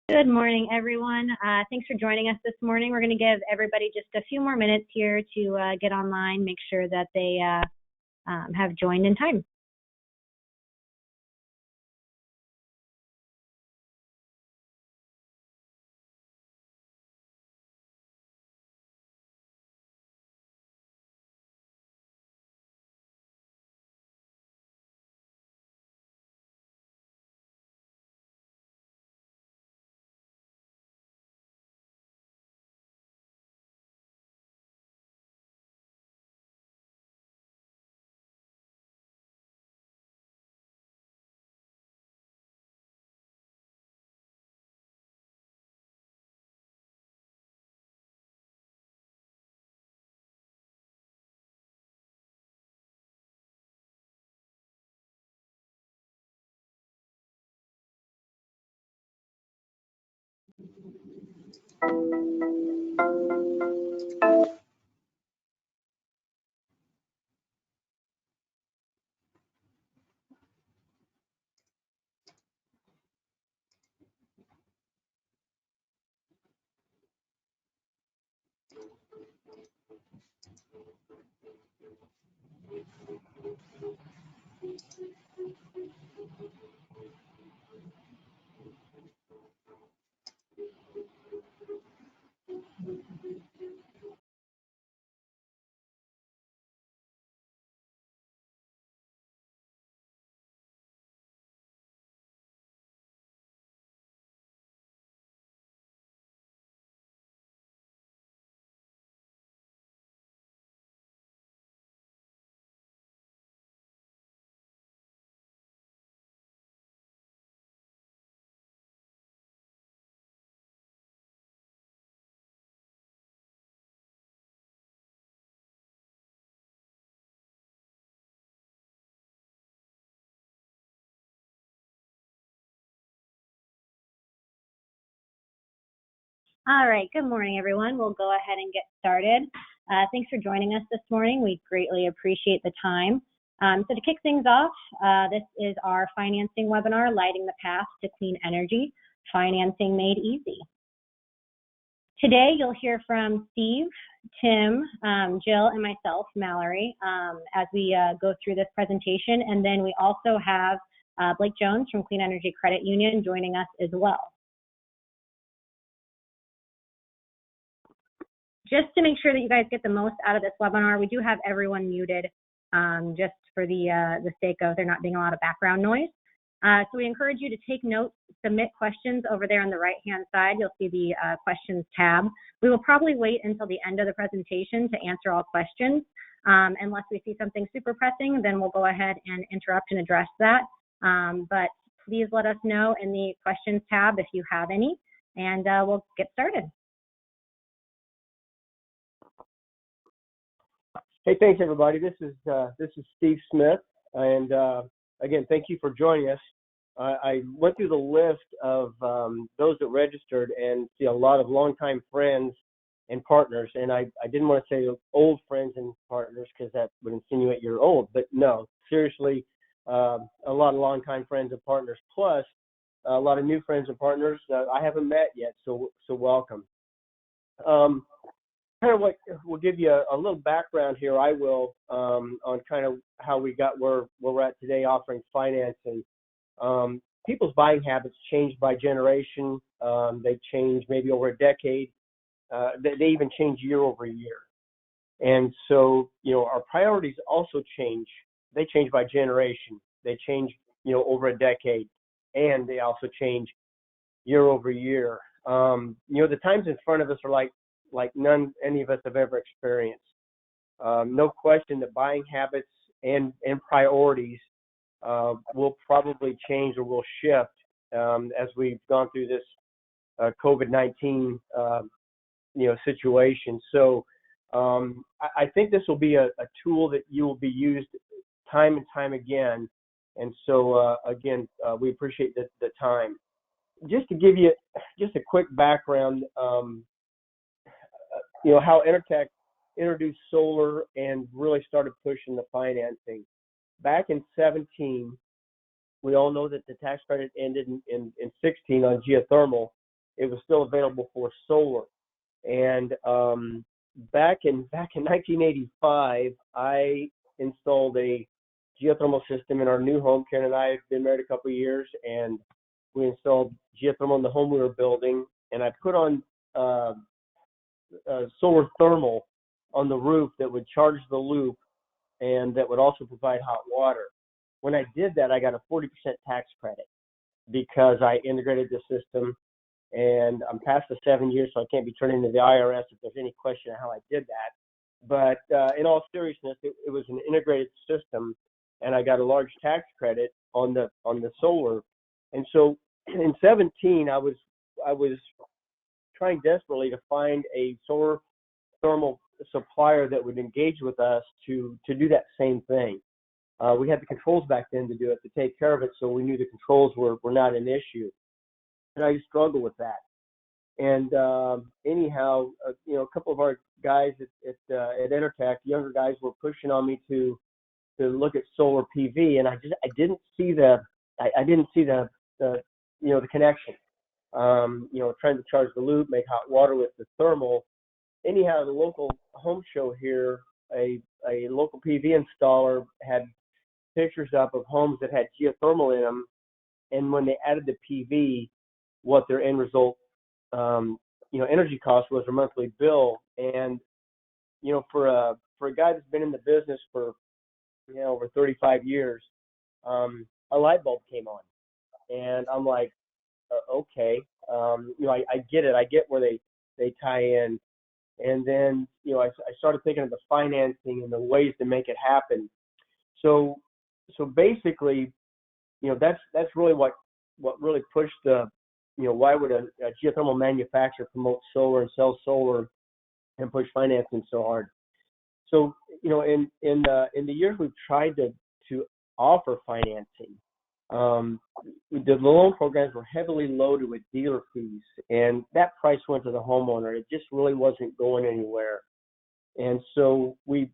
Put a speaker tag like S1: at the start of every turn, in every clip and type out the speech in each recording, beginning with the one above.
S1: Good morning, everyone. Thanks for joining us this morning. We're going to give everybody just a few more minutes here to get online, make sure that they have joined in time. All right, good morning, everyone. We'll go ahead and get started. Thanks for joining us this morning. We greatly appreciate the time. So to kick things off, this is our financing webinar, Lighting the Path to Clean Energy, Financing Made Easy. Today, you'll hear from Steve, Tim, Jill, and myself, Mallory, as we go through this presentation. And then we also have Blake Jones from Clean Energy Credit Union joining us as well. Just to make sure that you guys get the most out of this webinar, we do have everyone muted just for the sake of there not being a lot of background noise. So we encourage you to take notes, submit questions over there on the right-hand side. You'll see the questions tab. We will probably wait until the end of the presentation to answer all questions. Unless we see something super pressing, then we'll go ahead and interrupt and address that. But please let us know in the questions tab if you have any, and we'll get started.
S2: Hey, thanks everybody. This is Steve Smith, and again, thank you for joining us. I went through the list of those that registered and see a lot of longtime friends and partners, and I didn't want to say old friends and partners because that would insinuate you're old, but no, seriously, a lot of longtime friends and partners, plus a lot of new friends and partners I haven't met yet, so welcome. Kind of what we'll give you a little background here. I will on kind of how we got where we're at today, offering financing. People's buying habits change by generation. They change maybe over a decade. They even change year over year. And so, our priorities also change. They change by generation. They change, over a decade, and they also change year over year. The times in front of us are like any of us have ever experienced. No question that buying habits and priorities will probably change or will shift as we've gone through this COVID-19 situation. So I think this will be a tool that you will be used time and time again. And so again, we appreciate the time. Just to give you just a quick background, how Intertech introduced solar and really started pushing the financing. Back in 17, we all know that the tax credit ended in 16 on geothermal, it was still available for solar. And back in 1985, I installed a geothermal system in our new home. Karen and I have been married a couple of years, and we installed geothermal in the home we were building. And I put on solar thermal on the roof that would charge the loop and that would also provide hot water. When I did that, I got a 40% tax credit because I integrated the system, and I'm past the 7 years, so I can't be turning to the IRS if there's any question of how I did that. But in all seriousness, it was an integrated system, and I got a large tax credit on the solar. And so in 17, I was trying desperately to find a solar thermal supplier that would engage with us to do that same thing. We had the controls back then to do it, to take care of it, so we knew the controls were not an issue. And I struggled with that. And anyhow, a couple of our guys at Intertech, younger guys, were pushing on me to look at solar PV, and I didn't see the connection. Trying to charge the loop, make hot water with the thermal. Anyhow, the local home show here, a local PV installer had pictures up of homes that had geothermal in them, and when they added the PV, what their end result, energy cost was, their monthly bill. And for a guy that's been in the business for over 35 years, a light bulb came on, and I'm like, okay, I get it. I get where they tie in. And then, I started thinking of the financing and the ways to make it happen. So basically, that's really what really pushed the, why would a geothermal manufacturer promote solar and sell solar and push financing so hard? So, in the years we've tried to offer financing, the loan programs were heavily loaded with dealer fees, and that price went to the homeowner. It just really wasn't going anywhere. And so we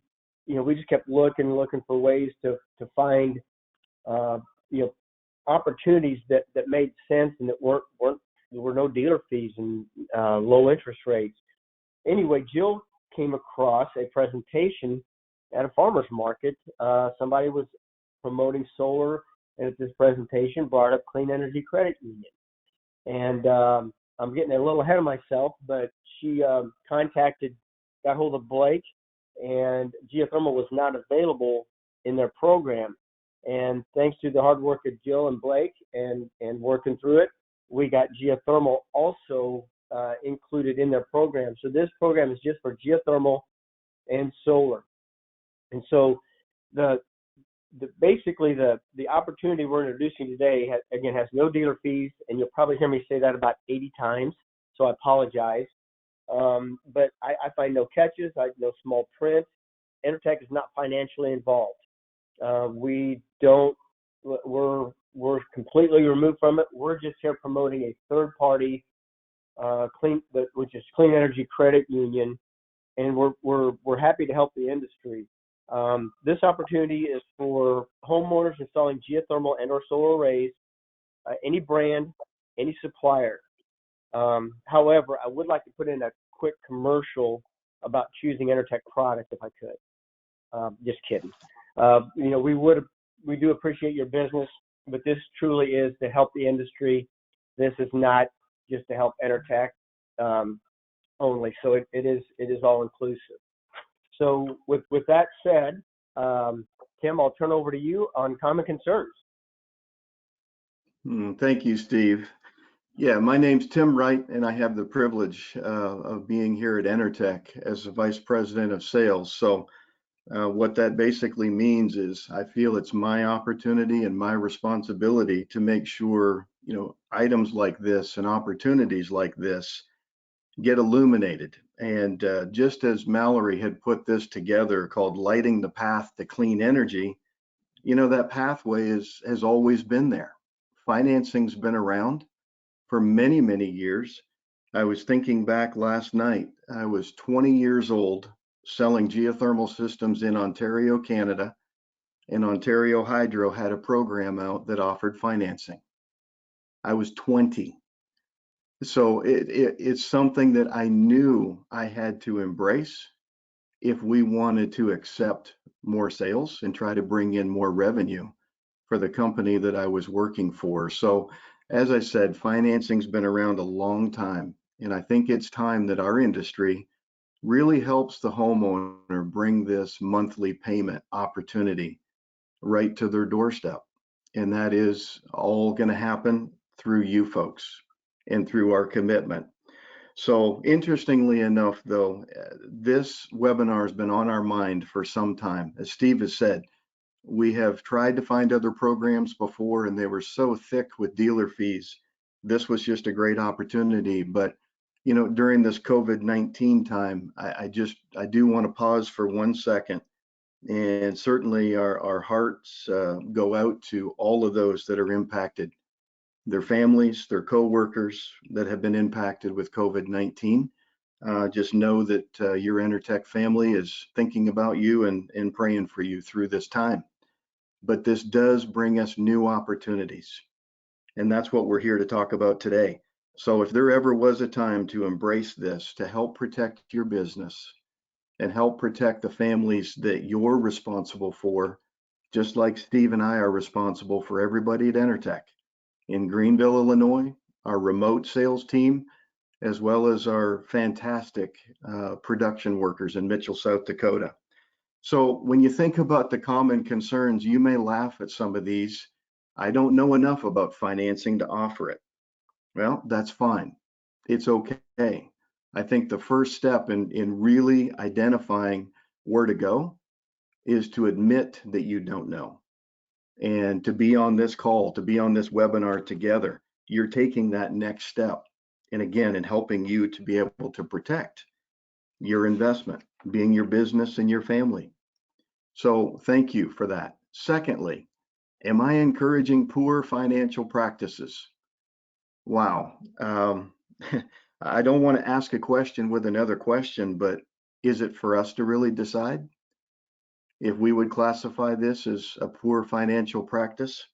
S2: just kept looking for ways to find, opportunities that made sense and that there were no dealer fees and low interest rates. Anyway, Jill came across a presentation at a farmer's market. Somebody was promoting solar, and at this presentation brought up Clean Energy Credit Union. And I'm getting a little ahead of myself, but she got hold of Blake, and geothermal was not available in their program. And thanks to the hard work of Jill and Blake and working through it, we got geothermal also included in their program. So this program is just for geothermal and solar. And so basically the opportunity we're introducing today has no dealer fees, and you'll probably hear me say that about 80 times, so I apologize. But I find no catches, no small print. Intertech is not financially involved. We're completely removed from it. We're just here promoting a third party, which is Clean Energy Credit Union, and we're happy to help the industry. This opportunity is for homeowners installing geothermal and or solar arrays, any brand, any supplier. However, I would like to put in a quick commercial about choosing Intertech product if I could. Just kidding. We do appreciate your business, but this truly is to help the industry. This is not just to help Intertech only. So it is all inclusive. So with that said, Tim, I'll turn over to you on common concerns.
S3: Thank you, Steve. Yeah, my name's Tim Wright, and I have the privilege of being here at Intertech as the Vice President of Sales. So what that basically means is I feel it's my opportunity and my responsibility to make sure, items like this and opportunities like this get illuminated. And just as Mallory had put this together called Lighting the Path to Clean Energy, that pathway has always been there. Financing's been around for many, many years. I was thinking back last night, I was 20 years old selling geothermal systems in Ontario, Canada, and Ontario Hydro had a program out that offered financing. I was 20. So it's something that I knew I had to embrace if we wanted to accept more sales and try to bring in more revenue for the company that I was working for. So, as I said, financing's been around a long time, and I think it's time that our industry really helps the homeowner bring this monthly payment opportunity right to their doorstep. And that is all going to happen through you folks and through our commitment. So interestingly enough, though, this webinar has been on our mind for some time. As Steve has said, we have tried to find other programs before, and they were so thick with dealer fees. This was just a great opportunity. But, during this COVID-19 time, I do want to pause for 1 second. And certainly our hearts go out to all of those that are impacted, their families, their coworkers that have been impacted with COVID-19. Just know that your Entertech family is thinking about you and praying for you through this time. But this does bring us new opportunities. And that's what we're here to talk about today. So if there ever was a time to embrace this, to help protect your business and help protect the families that you're responsible for, just like Steve and I are responsible for everybody at Entertech in Greenville, Illinois, our remote sales team, as well as our fantastic production workers in Mitchell, South Dakota. So when you think about the common concerns, you may laugh at some of these. I don't know enough about financing to offer it. Well, that's fine. It's okay. I think the first step in really identifying where to go is to admit that you don't know. And to be on this call, to be on this webinar together, you're taking that next step. And again, in helping you to be able to protect your investment, being your business and your family. So thank you for that. Secondly, am I encouraging poor financial practices? Wow. I don't want to ask a question with another question, but is it for us to really decide if we would classify this as a poor financial practice?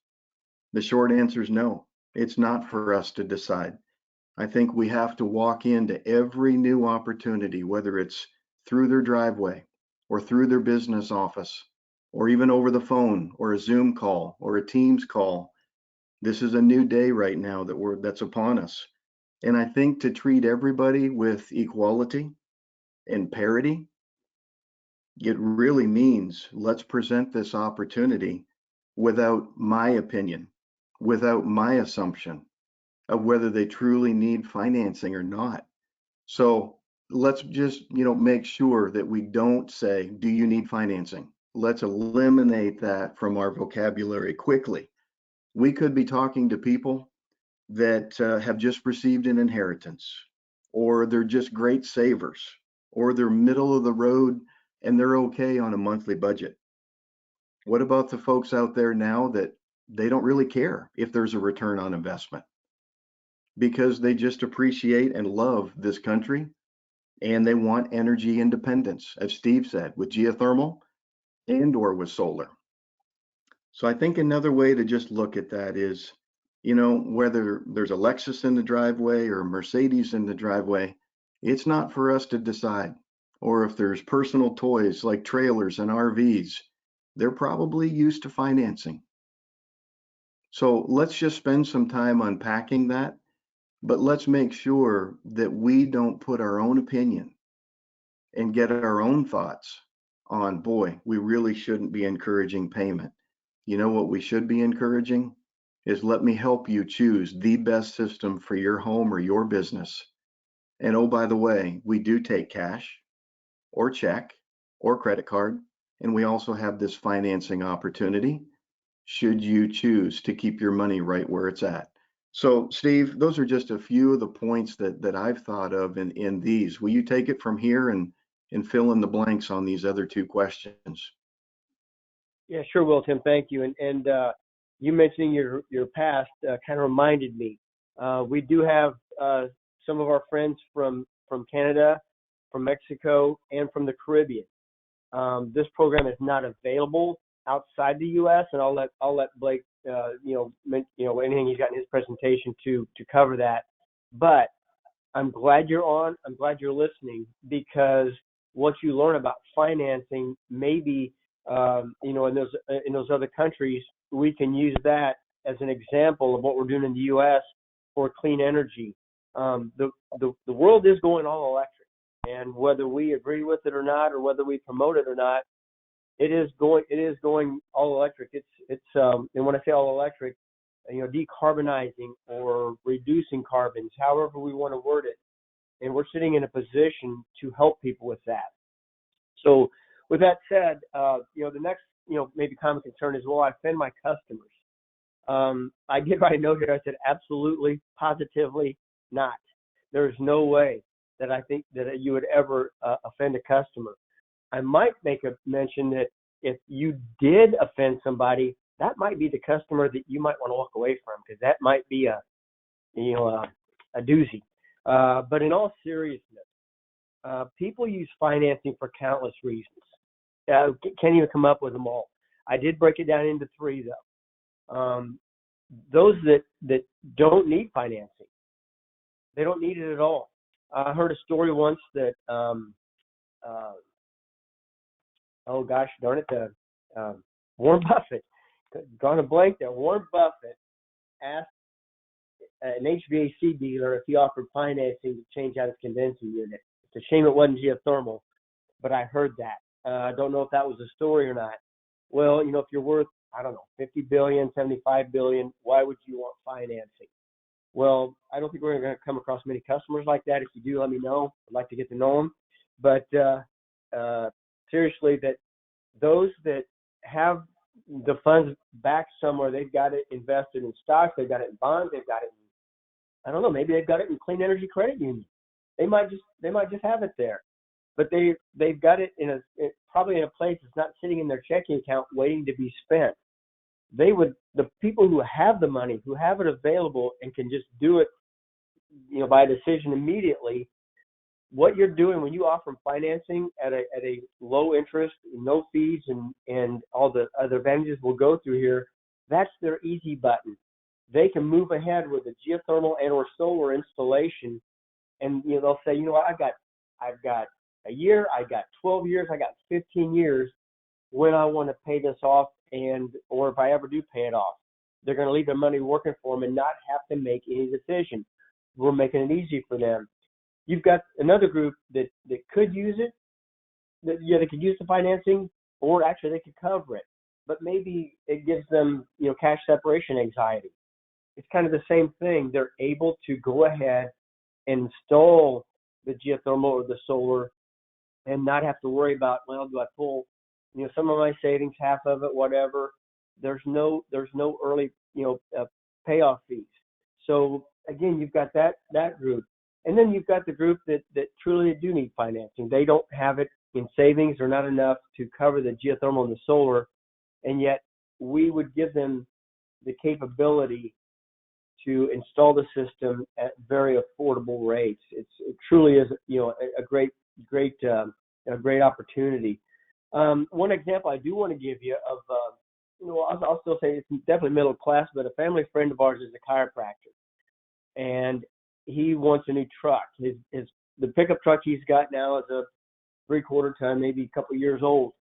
S3: The short answer is no. It's not for us to decide. I think we have to walk into every new opportunity, whether it's through their driveway or through their business office, or even over the phone or a Zoom call or a Teams call. This is a new day right now that's upon us. And I think to treat everybody with equality and parity, it really means let's present this opportunity without my opinion, without my assumption of whether they truly need financing or not. So let's just, make sure that we don't say, do you need financing? Let's eliminate that from our vocabulary quickly. We could be talking to people that have just received an inheritance, or they're just great savers, or they're middle of the road and they're okay on a monthly budget. What about the folks out there now that they don't really care if there's a return on investment because they just appreciate and love this country and they want energy independence, as Steve said, with geothermal and or with solar. So I think another way to just look at that is, whether there's a Lexus in the driveway or a Mercedes in the driveway, it's not for us to decide. Or if there's personal toys like trailers and RVs, they're probably used to financing. So let's just spend some time unpacking that, but let's make sure that we don't put our own opinion and get our own thoughts on, boy, we really shouldn't be encouraging payment. You know what we should be encouraging is let me help you choose the best system for your home or your business. And oh, by the way, we do take cash or check or credit card. And we also have this financing opportunity should you choose to keep your money right where it's at. So Steve, those are just a few of the points that I've thought of in these. Will you take it from here and fill in the blanks on these other two questions?
S2: Yeah, sure will, Tim. Thank you. And you mentioning your past kind of reminded me. We do have some of our friends from Canada, from Mexico, and from the Caribbean. This program is not available outside the U.S., and I'll let Blake anything he's got in his presentation to cover that. But I'm glad you're on. I'm glad you're listening, because once you learn about financing, maybe in those other countries, we can use that as an example of what we're doing in the U.S. for clean energy. The world is going all electric, and whether we agree with it or not, or whether we promote it or not, it is going all electric. And when I say all electric, decarbonizing or reducing carbons, however we want to word it. And we're sitting in a position to help people with that. So with that said, the next, maybe common concern is, will I offend my customers? I did write a note here. I said, absolutely, positively not. There is no way that I think that you would ever offend a customer. I might make a mention that if you did offend somebody, that might be the customer that you might want to walk away from, because that might be a doozy. But in all seriousness, people use financing for countless reasons. Can't even come up with them all. I did break it down into three, though. Those that don't need financing, they don't need it at all. I heard a story once that, oh gosh, darn it, Warren Buffett, gone a blank there. Warren Buffett asked an HVAC dealer if he offered financing to change out his condensing unit. It's a shame it wasn't geothermal, but I heard that. I don't know if that was a story or not. Well, if you're worth, I don't know, 50 billion, 75 billion, why would you want financing? Well, I don't think we're going to come across many customers like that. If you do, let me know. I'd like to get to know them. But seriously, that those that have the funds back somewhere, they've got it invested in stocks, they've got it in bonds, they've got it in, I don't know, maybe they've got it in clean energy credit union. They might just have it there, but they've got it probably in a place that's not sitting in their checking account waiting to be spent. The people who have the money, who have it available and can just do it, by a decision immediately. What you're doing when you offer financing at a low interest, no fees, and all the other advantages we'll go through here, that's their easy button. They can move ahead with a geothermal and or solar installation, and they'll say, what, I've got a year, I got 12 years, I got 15 years when I want to pay this off, or if I ever do pay it off. They're going to leave their money working for them and not have to make any decision. We're making it easy for them. You've got another group that could use it. They could use the financing, or actually they could cover it. But maybe it gives them, cash separation anxiety. It's kind of the same thing. They're able to go ahead and install the geothermal or the solar and not have to worry about, well, do I pull, some of my savings, half of it, whatever. There's no early, payoff fees. So again, you've got that group. And then you've got the group that truly do need financing. They don't have it in savings or not enough to cover the geothermal and the solar, and yet we would give them the capability to install the system at very affordable rates. It truly is, a great opportunity. One example I do want to give you of, I'll still say it's definitely middle class, but a family friend of ours is a chiropractor, and he wants a new truck. The pickup truck he's got now is a 3/4 ton, maybe a couple years old.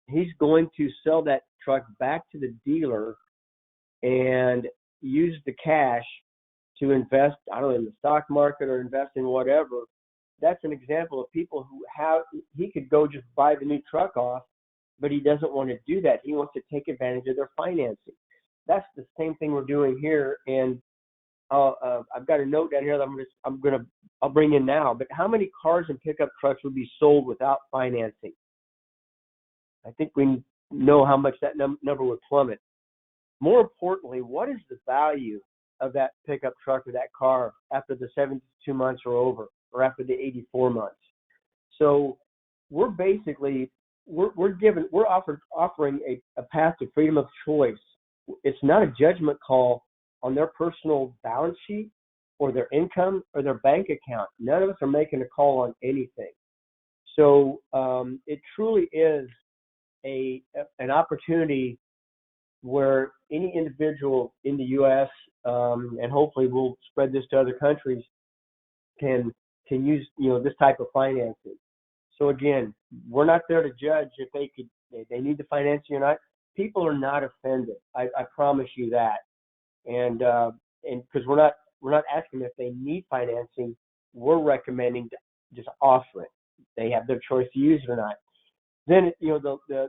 S2: He's going to sell that truck back to the dealer and use the cash to invest, I don't know, in the stock market or invest in whatever. That's an example of people who he could go just buy the new truck off, but he doesn't want to do that. He wants to take advantage of their financing. That's the same thing we're doing here. And I've got a note down here that I'll bring in now. But how many cars and pickup trucks would be sold without financing? I think we know how much that number would plummet. More importantly, what is the value of that pickup truck or that car after the 72 months are over, or after the 84 months? So we're basically offering a path to freedom of choice. It's not a judgment call on their personal balance sheet or their income or their bank account. None of us are making a call on anything. So it truly is an opportunity where any individual in the U.S., and hopefully we'll spread this to other countries, can use this type of financing. So again, we're not there to judge if they need the financing or not. People are not offended. I promise you that. And because we're not asking them if they need financing, we're recommending to just offer it. They have their choice to use it or not. Then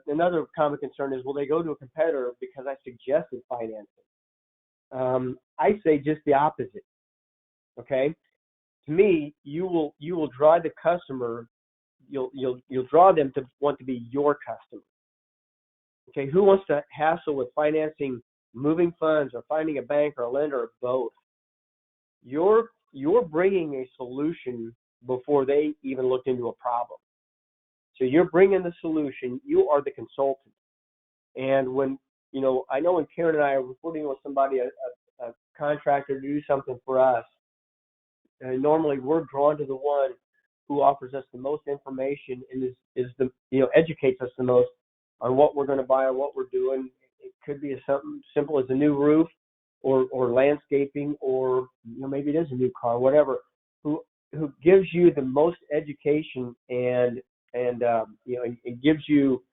S2: another common concern is, will they go to a competitor because I suggested financing? I say just the opposite. Okay, to me, you will draw the customer. You'll draw them to want to be your customer. Okay, who wants to hassle with financing, moving funds, or finding a bank or a lender, or both? You're bringing a solution before they even looked into a problem. So you're bringing the solution. You are the consultant. And when I know when Karen and I are reporting with somebody, a contractor, to do something for us, normally we're drawn to the one who offers us the most information and is the educates us the most on what we're going to buy and what we're doing. It could be something simple as a new roof, or landscaping, or maybe it is a new car, whatever. Who gives you the most education and it gives you,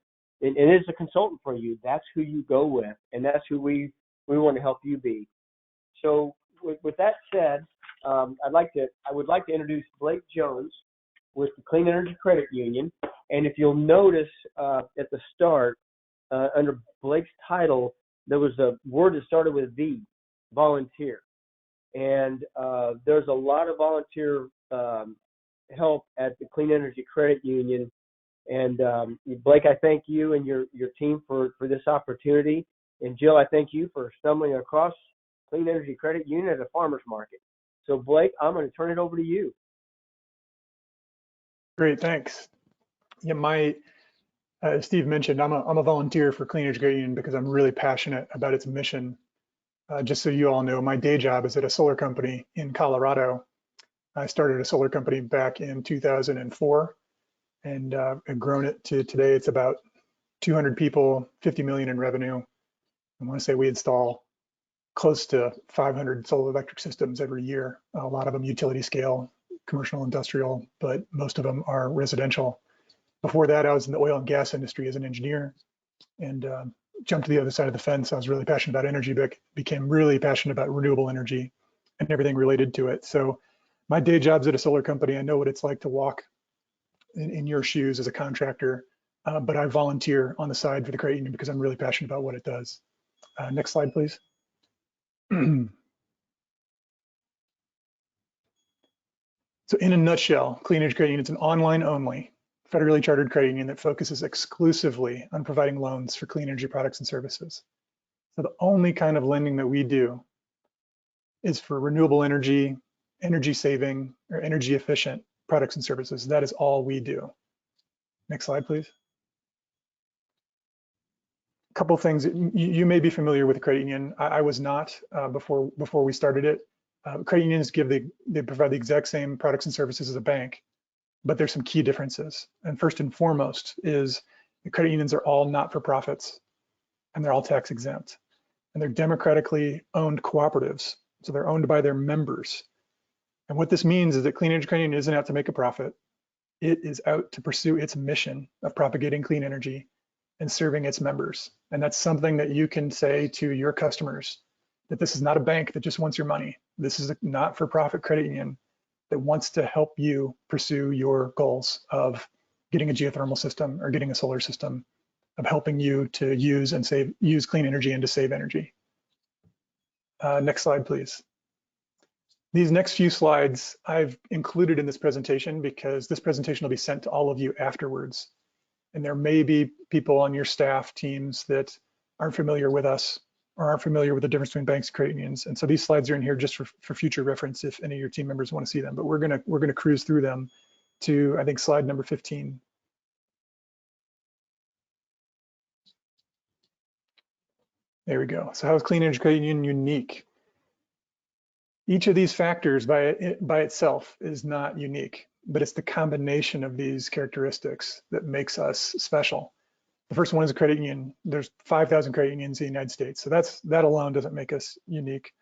S2: and is a consultant for you. That's who you go with, and that's who we want to help you be. So with that said, I would like to introduce Blake Jones with the Clean Energy Credit Union. And if you'll notice at the start, under Blake's title, there was a word that started with V, volunteer. And there's a lot of volunteer help at the Clean Energy Credit Union. And Blake, I thank you and your team for this opportunity. And Jill, I thank you for stumbling across Clean Energy Credit Union at a farmer's market. So Blake, I'm going to turn it over to you.
S4: Great, thanks. Yeah, as Steve mentioned, I'm a volunteer for Clean Energy Credit Union because I'm really passionate about its mission. Just so you all know, my day job is at a solar company in Colorado. I started a solar company back in 2004 and have grown it to today. It's about 200 people, 50 million in revenue. I want to say we install close to 500 solar electric systems every year. A lot of them utility scale, commercial, industrial, but most of them are residential. Before that, I was in the oil and gas industry as an engineer, and jumped to the other side of the fence. I was really passionate about energy, but became really passionate about renewable energy and everything related to it. So my day job's at a solar company. I know what it's like to walk in your shoes as a contractor, but I volunteer on the side for the credit union because I'm really passionate about what it does. Next slide, please. So in a nutshell, Clean Energy Credit Union is an online-only, federally chartered credit union that focuses exclusively on providing loans for clean energy products and services. So the only kind of lending that we do is for renewable energy, energy saving, or energy efficient products and services. That is all we do. Next slide, please. A couple of things. You may be familiar with the credit union. I was not before we started it. Credit unions they provide the exact same products and services as a bank, but there's some key differences. And first and foremost is the credit unions are all not-for-profits, and they're all tax exempt. And they're democratically owned cooperatives, so they're owned by their members. And what this means is that Clean Energy Credit Union isn't out to make a profit. It is out to pursue its mission of propagating clean energy and serving its members. And that's something that you can say to your customers, that this is not a bank that just wants your money. This is a not-for-profit credit union that wants to help you pursue your goals of getting a geothermal system or getting a solar system, of helping you to use clean energy and to save energy. Next slide, please. These next few slides I've included in this presentation because this presentation will be sent to all of you afterwards. And there may be people on your staff teams that aren't familiar with us or aren't familiar with the difference between banks and credit unions. And so these slides are in here just for future reference if any of your team members want to see them, but we're gonna cruise through them to, I think, slide number 15. There we go. So how is Clean Energy Credit Union unique? Each of these factors by itself is not unique, but it's the combination of these characteristics that makes us special. The first one is a credit union. There's 5,000 credit unions in the United States. So that alone doesn't make us unique.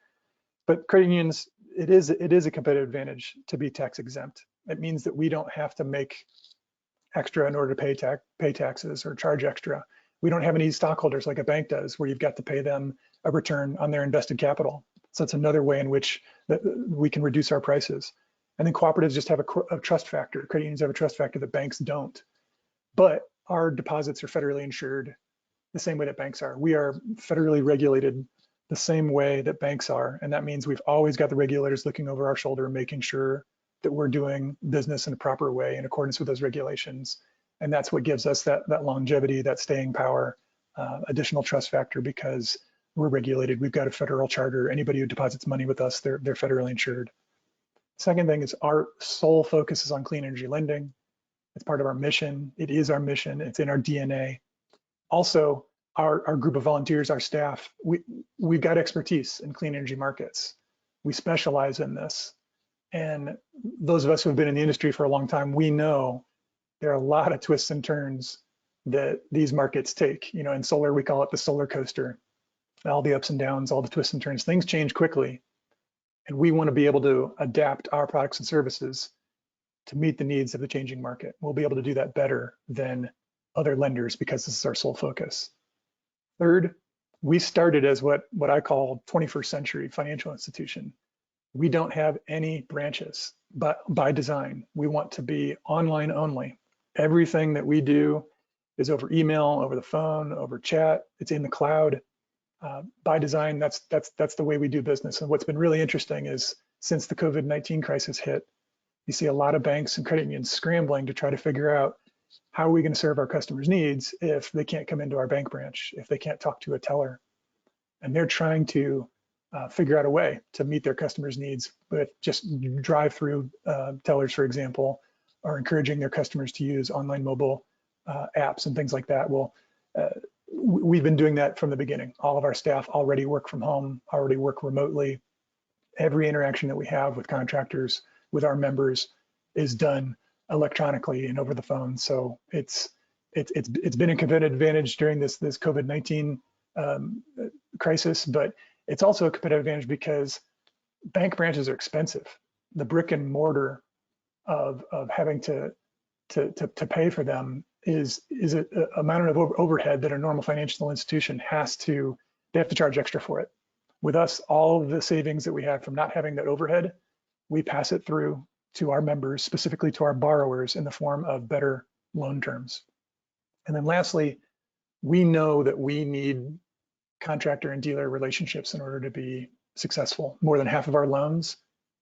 S4: But credit unions, it is a competitive advantage to be tax exempt. It means that we don't have to make extra in order to pay taxes or charge extra. We don't have any stockholders like a bank does, where you've got to pay them a return on their invested capital. So it's another way in which we can reduce our prices. And then cooperatives just have a trust factor. Credit unions have a trust factor that banks don't. But our deposits are federally insured the same way that banks are. We are federally regulated the same way that banks are. And that means we've always got the regulators looking over our shoulder, making sure that we're doing business in a proper way in accordance with those regulations. And that's what gives us that longevity, that staying power, additional trust factor, because we're regulated. We've got a federal charter. Anybody who deposits money with us, they're federally insured. Second thing is our sole focus is on clean energy lending. It's part of our mission. It is our mission. It's in our DNA. Also, our group of volunteers, our staff, we've got expertise in clean energy markets. We specialize in this. And those of us who have been in the industry for a long time, we know there are a lot of twists and turns that these markets take. You know, in solar, we call it the solar coaster. All the ups and downs, all the twists and turns, things change quickly. And we want to be able to adapt our products and services to meet the needs of the changing market. We'll be able to do that better than other lenders because this is our sole focus. Third, we started as what I call 21st century financial institution. We don't have any branches, but by design, we want to be online only. Everything that we do is over email, over the phone, over chat. It's in the cloud. By design, that's the way we do business. And what's been really interesting is since the COVID-19 crisis hit, you see a lot of banks and credit unions scrambling to try to figure out how are we going to serve our customers' needs if they can't come into our bank branch, if they can't talk to a teller. And they're trying to figure out a way to meet their customers' needs with just drive-through tellers, for example, or encouraging their customers to use online mobile apps and things like that. Well, we've been doing that from the beginning. All of our staff already work from home, already work remotely. Every interaction that we have with contractors, with our members, is done electronically and over the phone. So it's been a competitive advantage during this COVID-19 crisis, but it's also a competitive advantage because bank branches are expensive. The brick and mortar of having to pay for them is an amount of overhead that a normal financial institution they have to charge extra for it. With us, all of the savings that we have from not having that overhead, we pass it through to our members, specifically to our borrowers, in the form of better loan terms. And then lastly, we know that we need contractor and dealer relationships in order to be successful. More than half of our loans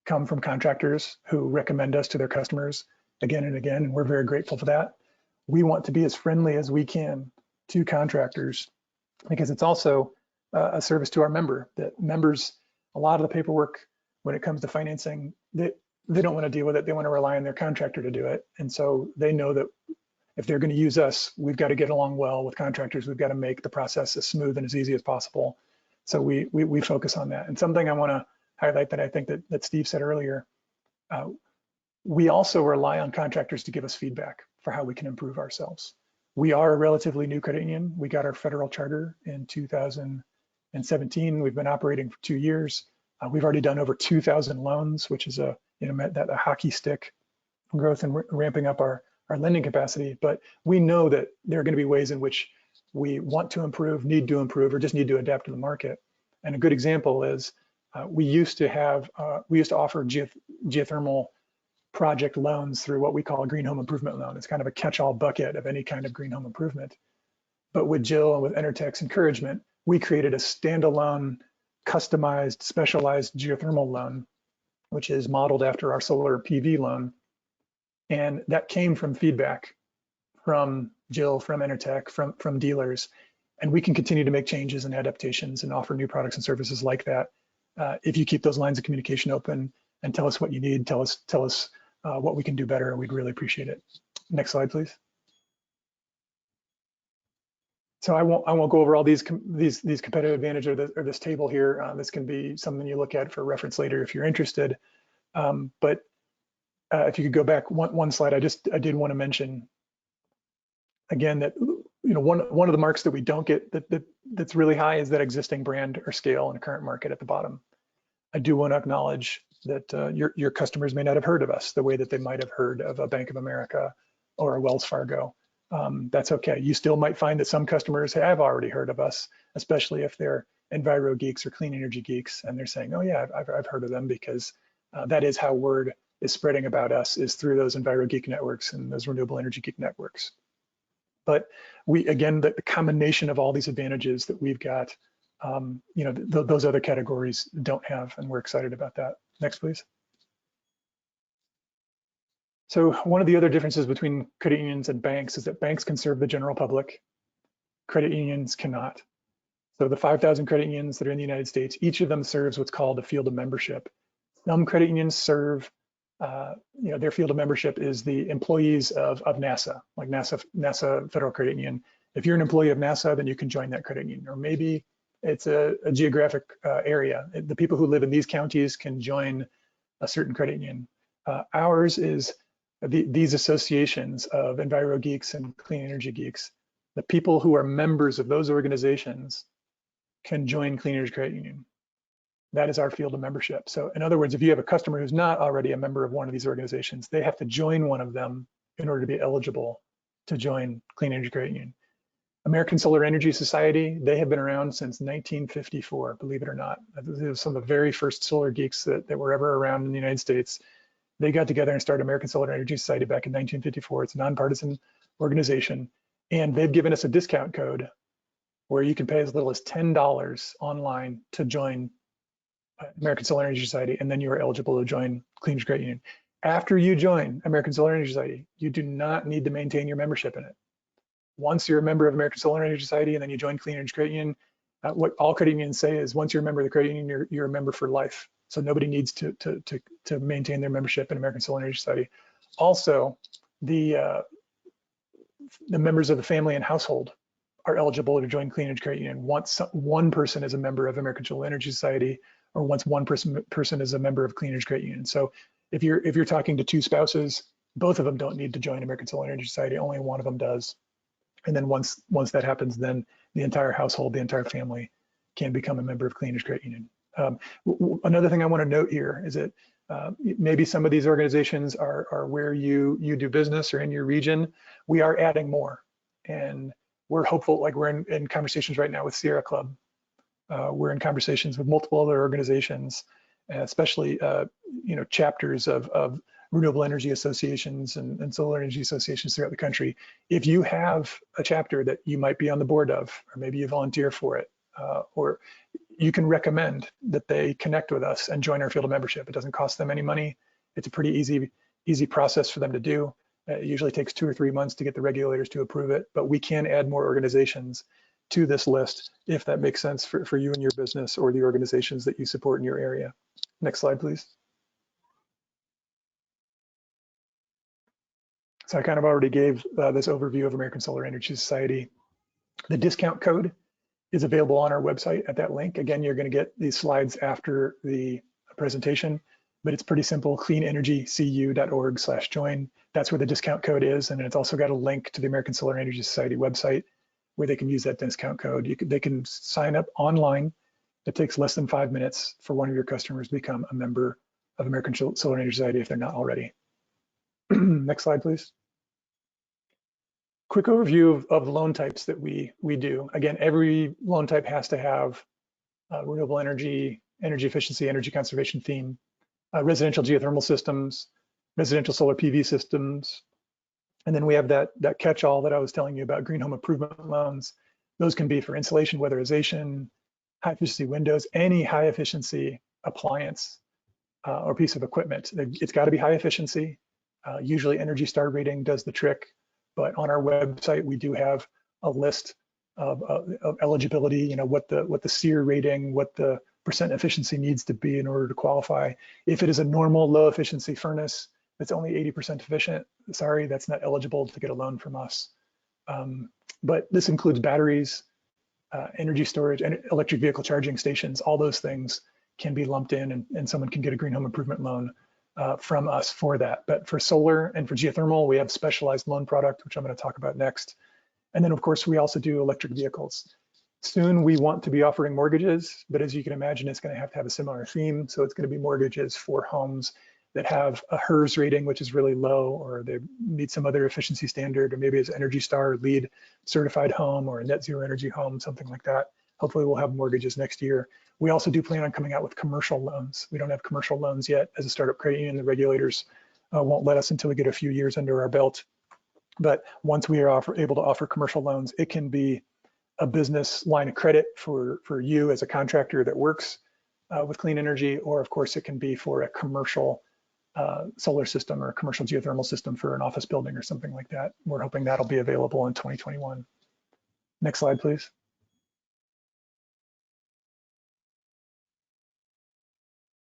S4: come from contractors who recommend us to their customers again and again, and we're very grateful for that. We want to be as friendly as we can to contractors because it's also a service to our members. A lot of the paperwork when it comes to financing, they don't want to deal with it. They want to rely on their contractor to do it. And so they know that if they're going to use us, we've got to get along well with contractors. We've got to make the process as smooth and as easy as possible. So we focus on that. And something I want to highlight that I think that Steve said earlier, we also rely on contractors to give us feedback for how we can improve ourselves. We are a relatively new credit union. We got our federal charter in 2017. We've been operating for 2 years. We've already done over 2,000 loans, which is a hockey stick growth and ramping up our lending capacity. But we know that there are going to be ways in which we want to improve, need to improve, or just need to adapt to the market. And a good example is we used to offer geothermal project loans through what we call a green home improvement loan. It's kind of a catch-all bucket of any kind of green home improvement. But with Jill and with Enertech's encouragement, we created a standalone, customized, specialized geothermal loan, which is modeled after our solar PV loan. And that came from feedback from Jill, from Enertech, from dealers. And we can continue to make changes and adaptations and offer new products and services like that. If you keep those lines of communication open and tell us what you need, tell us what we can do better, we'd really appreciate it. Next slide, please. So I won't go over all these competitive advantages or this table here. This can be something you look at for reference later if you're interested. But if you could go back one slide, I did want to mention again that one of the marks that we don't get that's really high is that existing brand or scale in the current market at the bottom. I do want to acknowledge that your customers may not have heard of us the way that they might have heard of a Bank of America or a Wells Fargo. That's okay. You still might find that some customers have already heard of us, especially if they're enviro geeks or clean energy geeks, and they're saying, oh yeah, I've heard of them, because that is how word is spreading about us, is through those enviro geek networks and those renewable energy geek networks. But again, the combination of all these advantages that we've got, those other categories don't have, and we're excited about that. Next, please. So one of the other differences between credit unions and banks is that banks can serve the general public. Credit unions cannot. So the 5,000 credit unions that are in the United States, each of them serves what's called a field of membership. Some credit unions serve, their field of membership is the employees of NASA, like NASA Federal Credit Union. If you're an employee of NASA, then you can join that credit union. Or maybe it's a geographic area. The people who live in these counties can join a certain credit union. Ours is these associations of enviro geeks and clean energy geeks. The people who are members of those organizations can join Clean Energy Credit Union. That is our field of membership. So in other words, if you have a customer who's not already a member of one of these organizations, they have to join one of them in order to be eligible to join Clean Energy Credit Union. American Solar Energy Society, they have been around since 1954, believe it or not. These are some of the very first solar geeks that were ever around in the United States. They got together and started American Solar Energy Society back in 1954. It's a nonpartisan organization, and they've given us a discount code where you can pay as little as $10 online to join American Solar Energy Society, and then you are eligible to join Clean Energy Credit Union. After you join American Solar Energy Society, you do not need to maintain your membership in it. Once you're a member of American Solar Energy Society and then you join Clean Energy Credit Union, what all credit unions say is once you're a member of the credit union, you're a member for life. So nobody needs to maintain their membership in American Solar Energy Society. Also, the members of the family and household are eligible to join Clean Energy Credit Union once one person is a member of American Solar Energy Society, or once one person is a member of Clean Energy Credit Union. So if you're talking to two spouses, both of them don't need to join American Solar Energy Society, only one of them does. And then once that happens, then the entire household, the entire family can become a member of Clean Energy Credit Union. Another thing I want to note here is that maybe some of these organizations are where you do business or in your region. We are adding more, and we're hopeful. Like we're in conversations right now with Sierra Club. We're in conversations with multiple other organizations, especially chapters of renewable energy associations and solar energy associations throughout the country. If you have a chapter that you might be on the board of, or maybe you volunteer for it, or you can recommend that they connect with us and join our field of membership. It doesn't cost them any money. It's a pretty easy process for them to do. It usually takes 2 or 3 months to get the regulators to approve it, but we can add more organizations to this list if that makes sense for you and your business or the organizations that you support in your area. Next slide, please. So I kind of already gave this overview of American Solar Energy Society. The discount code is available on our website at that link. Again, you're going to get these slides after the presentation, but it's pretty simple, cleanenergycu.org/join. That's where the discount code is. And it's also got a link to the American Solar Energy Society website where they can use that discount code. They can sign up online. It takes less than 5 minutes for one of your customers to become a member of American Solar Energy Society if they're not already. Next slide, please. Quick overview of the loan types that we do. Again, every loan type has to have renewable energy, energy efficiency, energy conservation theme, residential geothermal systems, residential solar PV systems, and then we have that catch-all that I was telling you about, green home improvement loans. Those can be for insulation, weatherization, high efficiency windows, any high efficiency appliance or piece of equipment. It's got to be high efficiency. Usually Energy Star rating does the trick, but on our website we do have a list of eligibility. What the SEER rating, what the percent efficiency needs to be in order to qualify. If it is a normal low efficiency furnace that's only 80% efficient, sorry, that's not eligible to get a loan from us. But this includes batteries, energy storage, and electric vehicle charging stations. All those things can be lumped in, and someone can get a green home improvement loan from us for that. But for solar and for geothermal, we have specialized loan product, which I'm going to talk about next. And then of course, we also do electric vehicles. Soon we want to be offering mortgages, but as you can imagine, it's going to have a similar theme. So it's going to be mortgages for homes that have a HERS rating, which is really low, or they meet some other efficiency standard, or maybe it's Energy Star or LEED certified home or a net zero energy home, something like that. Hopefully we'll have mortgages next year. We also do plan on coming out with commercial loans. We don't have commercial loans yet as a startup credit union. The regulators won't let us until we get a few years under our belt. But once we are able to offer commercial loans, it can be a business line of credit for you as a contractor that works with clean energy, or of course it can be for a commercial solar system or a commercial geothermal system for an office building or something like that. We're hoping that'll be available in 2021. Next slide, please.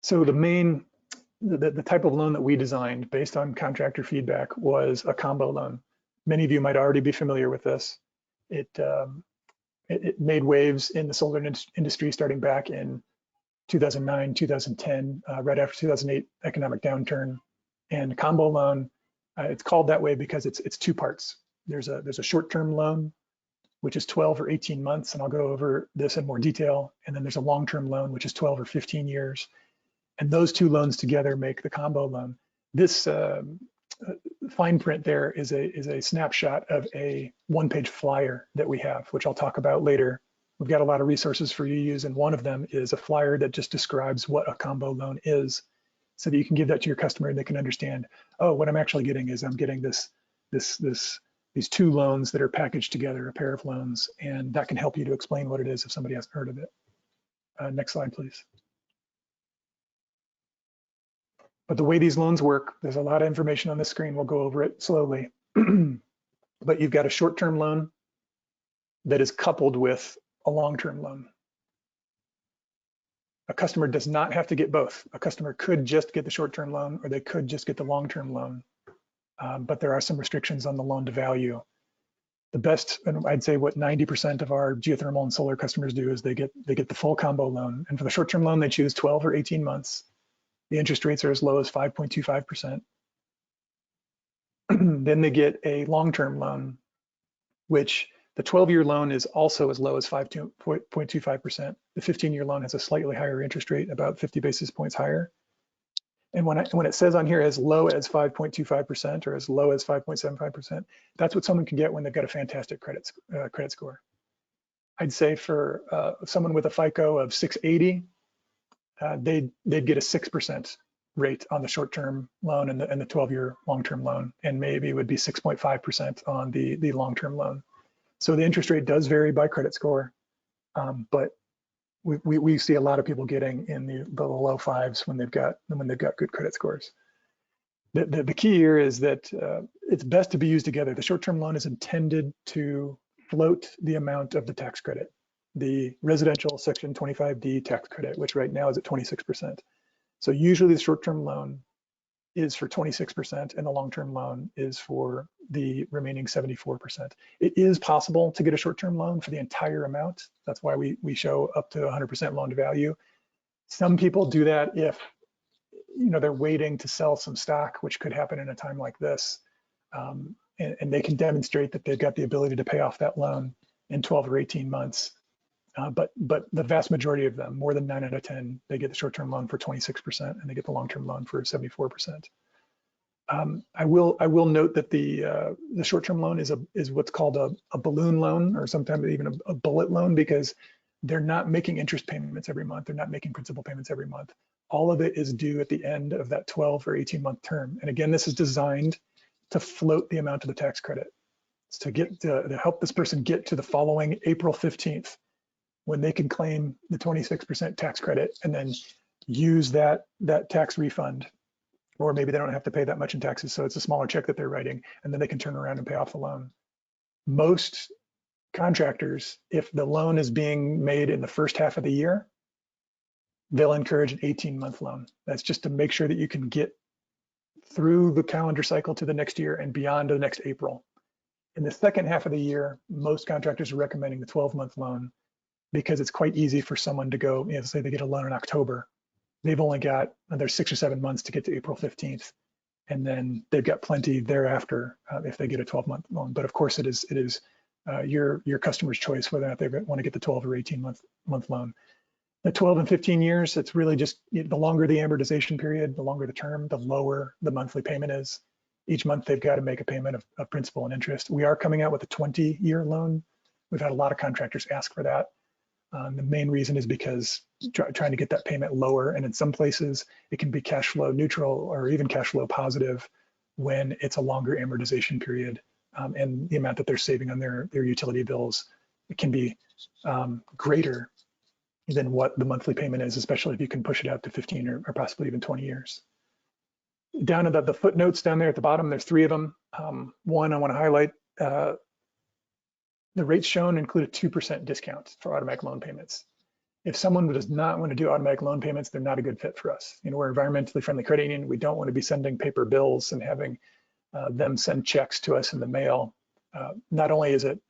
S4: So the type of loan that we designed based on contractor feedback was a combo loan. Many of you might already be familiar with this. It made waves in the solar industry starting back in 2009, 2010, right after 2008 economic downturn. And combo loan, it's called that way because it's two parts. There's a short-term loan, which is 12 or 18 months, and I'll go over this in more detail. And then there's a long-term loan, which is 12 or 15 years. And those two loans together make the combo loan. This fine print there is a snapshot of a one-page flyer that we have, which I'll talk about later. We've got a lot of resources for you to use, and one of them is a flyer that just describes what a combo loan is, so that you can give that to your customer and they can understand, oh, what I'm actually getting is I'm getting these two loans that are packaged together, a pair of loans, and that can help you to explain what it is if somebody hasn't heard of it. Next slide, please. But the way these loans work, there's a lot of information on the screen. We'll go over it slowly. But you've got a short-term loan that is coupled with a long-term loan. A customer does not have to get both. A customer could just get the short-term loan, or they could just get the long-term loan. But there are some restrictions on the loan to value. The best, and I'd say what 90% of our geothermal and solar customers do is they get the full combo loan. And for the short-term loan, they choose 12 or 18 months. The interest rates are as low as 5.25%. Then they get a long-term loan, which the 12-year loan is also as low as 5.25%. The 15-year loan has a slightly higher interest rate, about 50 basis points higher. And when it says on here as low as 5.25% or as low as 5.75%, that's what someone can get when they've got a fantastic credit score. I'd say for someone with a FICO of 680, they'd get a 6% rate on the short-term loan and the 12-year long-term loan, and maybe it would be 6.5% on the long-term loan. So the interest rate does vary by credit score, but we see a lot of people getting in the low fives when they've got good credit scores. The key here is that it's best to be used together. The short-term loan is intended to float the amount of the tax credit, the residential Section 25D tax credit, which right now is at 26%. So usually the short-term loan is for 26% and the long-term loan is for the remaining 74%. It is possible to get a short-term loan for the entire amount. That's why we show up to 100% loan to value. Some people do that if they're waiting to sell some stock, which could happen in a time like this. And they can demonstrate that they've got the ability to pay off that loan in 12 or 18 months. But the vast majority of them, more than 9 out of 10, they get the short-term loan for 26% and they get the long-term loan for 74%. I will note that the short-term loan is what's called a balloon loan, or sometimes even a bullet loan, because they're not making interest payments every month. They're not making principal payments every month. All of it is due at the end of that 12 or 18-month term. And again, this is designed to float the amount of the tax credit. It's to help this person get to the following April 15th, when they can claim the 26% tax credit and then use that tax refund, or maybe they don't have to pay that much in taxes, so it's a smaller check that they're writing, and then they can turn around and pay off the loan. Most contractors, if the loan is being made in the first half of the year, they'll encourage an 18-month loan. That's just to make sure that you can get through the calendar cycle to the next year and beyond to the next April. In the second half of the year, most contractors are recommending the 12-month loan, because it's quite easy for someone to go, say they get a loan in October. They've only got another 6 or 7 months to get to April 15th. And then they've got plenty thereafter if they get a 12-month loan. But of course, it is your customer's choice whether or not they want to get the 12 or 18 month loan. The 12 and 15 years, it's really just the longer the amortization period, the longer the term, the lower the monthly payment is. Each month they've got to make a payment of principal and interest. We are coming out with a 20-year loan. We've had a lot of contractors ask for that. The main reason is because trying to get that payment lower, and in some places it can be cash flow neutral or even cash flow positive when it's a longer amortization period, and the amount that they're saving on their utility bills, it can be greater than what the monthly payment is, especially if you can push it out to 15 or possibly even 20 years. Down at the footnotes down there at the bottom, there's 3 of them. One I want to highlight, the rates shown include a 2% discount for automatic loan payments. If someone does not want to do automatic loan payments, they're not a good fit for us. We're environmentally friendly credit union. We don't want to be sending paper bills and having them send checks to us in the mail. Not only is it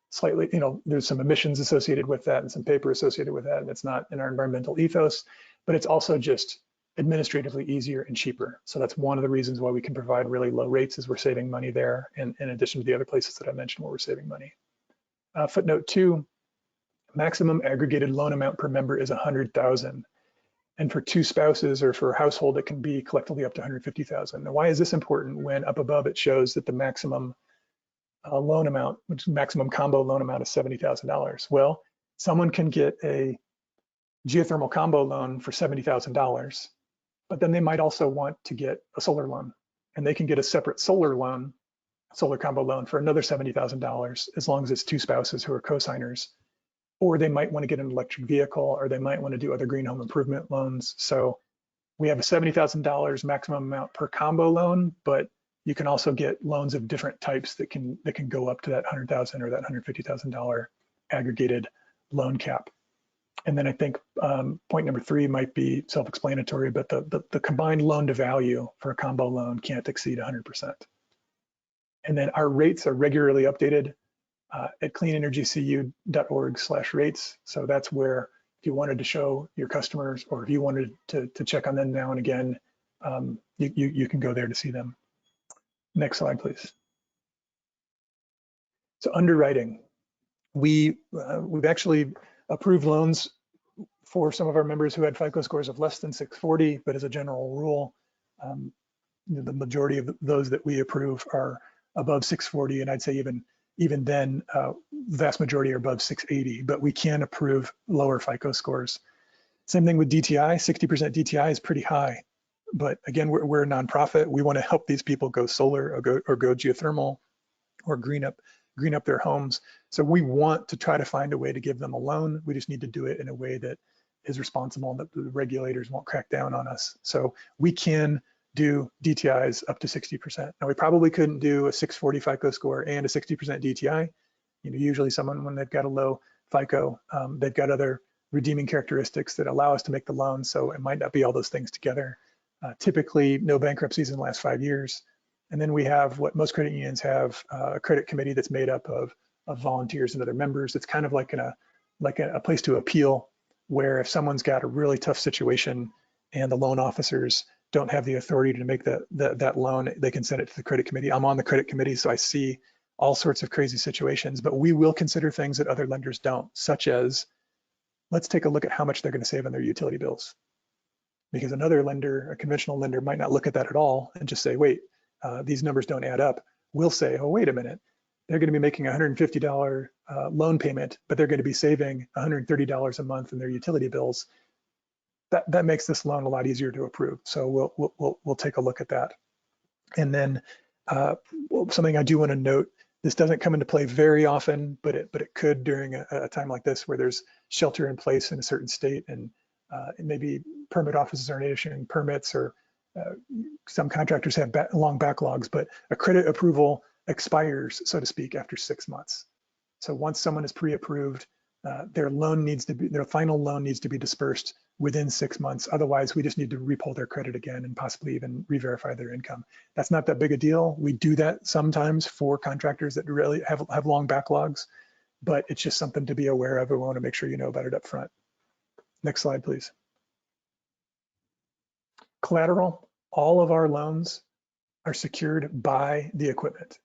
S4: slightly, there's some emissions associated with that and some paper associated with that, and it's not in our environmental ethos, but it's also just administratively easier and cheaper. So that's one of the reasons why we can provide really low rates, is we're saving money there, in addition to the other places that I mentioned where we're saving money. Footnote 2, maximum aggregated loan amount per member is $100,000. And for 2 spouses or for a household, it can be collectively up to $150,000. Now, why is this important when up above it shows that the maximum loan amount, which maximum combo loan amount is $70,000? Well, someone can get a geothermal combo loan for $70,000, but then they might also want to get a solar loan, and they can get a separate solar combo loan for another $70,000, as long as it's 2 spouses who are co-signers. Or they might want to get an electric vehicle, or they might want to do other green home improvement loans. So we have a $70,000 maximum amount per combo loan, but you can also get loans of different types that can go up to that $100,000 or that $150,000 aggregated loan cap. And then I think point number 3 might be self-explanatory, but the combined loan to value for a combo loan can't exceed 100%. And then our rates are regularly updated at cleanenergycu.org/rates. So that's where, if you wanted to show your customers, or if you wanted to check on them now and again, you can go there to see them. Next slide, please. So underwriting, we've actually approved loans for some of our members who had FICO scores of less than 640, but as a general rule, the majority of those that we approve are above 640, and I'd say even then, vast majority are above 680, but we can approve lower FICO scores. Same thing with DTI, 60% DTI is pretty high, but again, we're a nonprofit. We want to help these people go solar or go geothermal or green up their homes. So we want to try to find a way to give them a loan. We just need to do it in a way that is responsible and that the regulators won't crack down on us. So we can do DTIs up to 60%. Now, we probably couldn't do a 640 FICO score and a 60% DTI. Usually someone, when they've got a low FICO, they've got other redeeming characteristics that allow us to make the loan. So it might not be all those things together. Typically, no bankruptcies in the last 5 years. And then we have what most credit unions have, a credit committee that's made up of volunteers and other members. It's kind of like a place to appeal, where if someone's got a really tough situation and the loan officers don't have the authority to make that loan, they can send it to the credit committee. I'm on the credit committee, so I see all sorts of crazy situations, but we will consider things that other lenders don't, such as, let's take a look at how much they're going to save on their utility bills. Because another lender, a conventional lender, might not look at that at all and just say, wait, these numbers don't add up. We'll say, oh, wait a minute, they're going to be making a $150 loan payment, but they're going to be saving $130 a month in their utility bills. That makes this loan a lot easier to approve. So we'll take a look at that. And then something I do want to note, this doesn't come into play very often, but it could during a time like this where there's shelter in place in a certain state, and maybe permit offices aren't issuing permits, or some contractors have long backlogs, but a credit approval expires, so to speak, after 6 months. So once someone is pre-approved, their final loan needs to be dispersed within 6 months. Otherwise, we just need to repull their credit again and possibly even re-verify their income. That's not that big a deal. We do that sometimes for contractors that really have long backlogs, but it's just something to be aware of, and we want to make sure you know about it up front. Next slide, please. Collateral, all of our loans are secured by the equipment.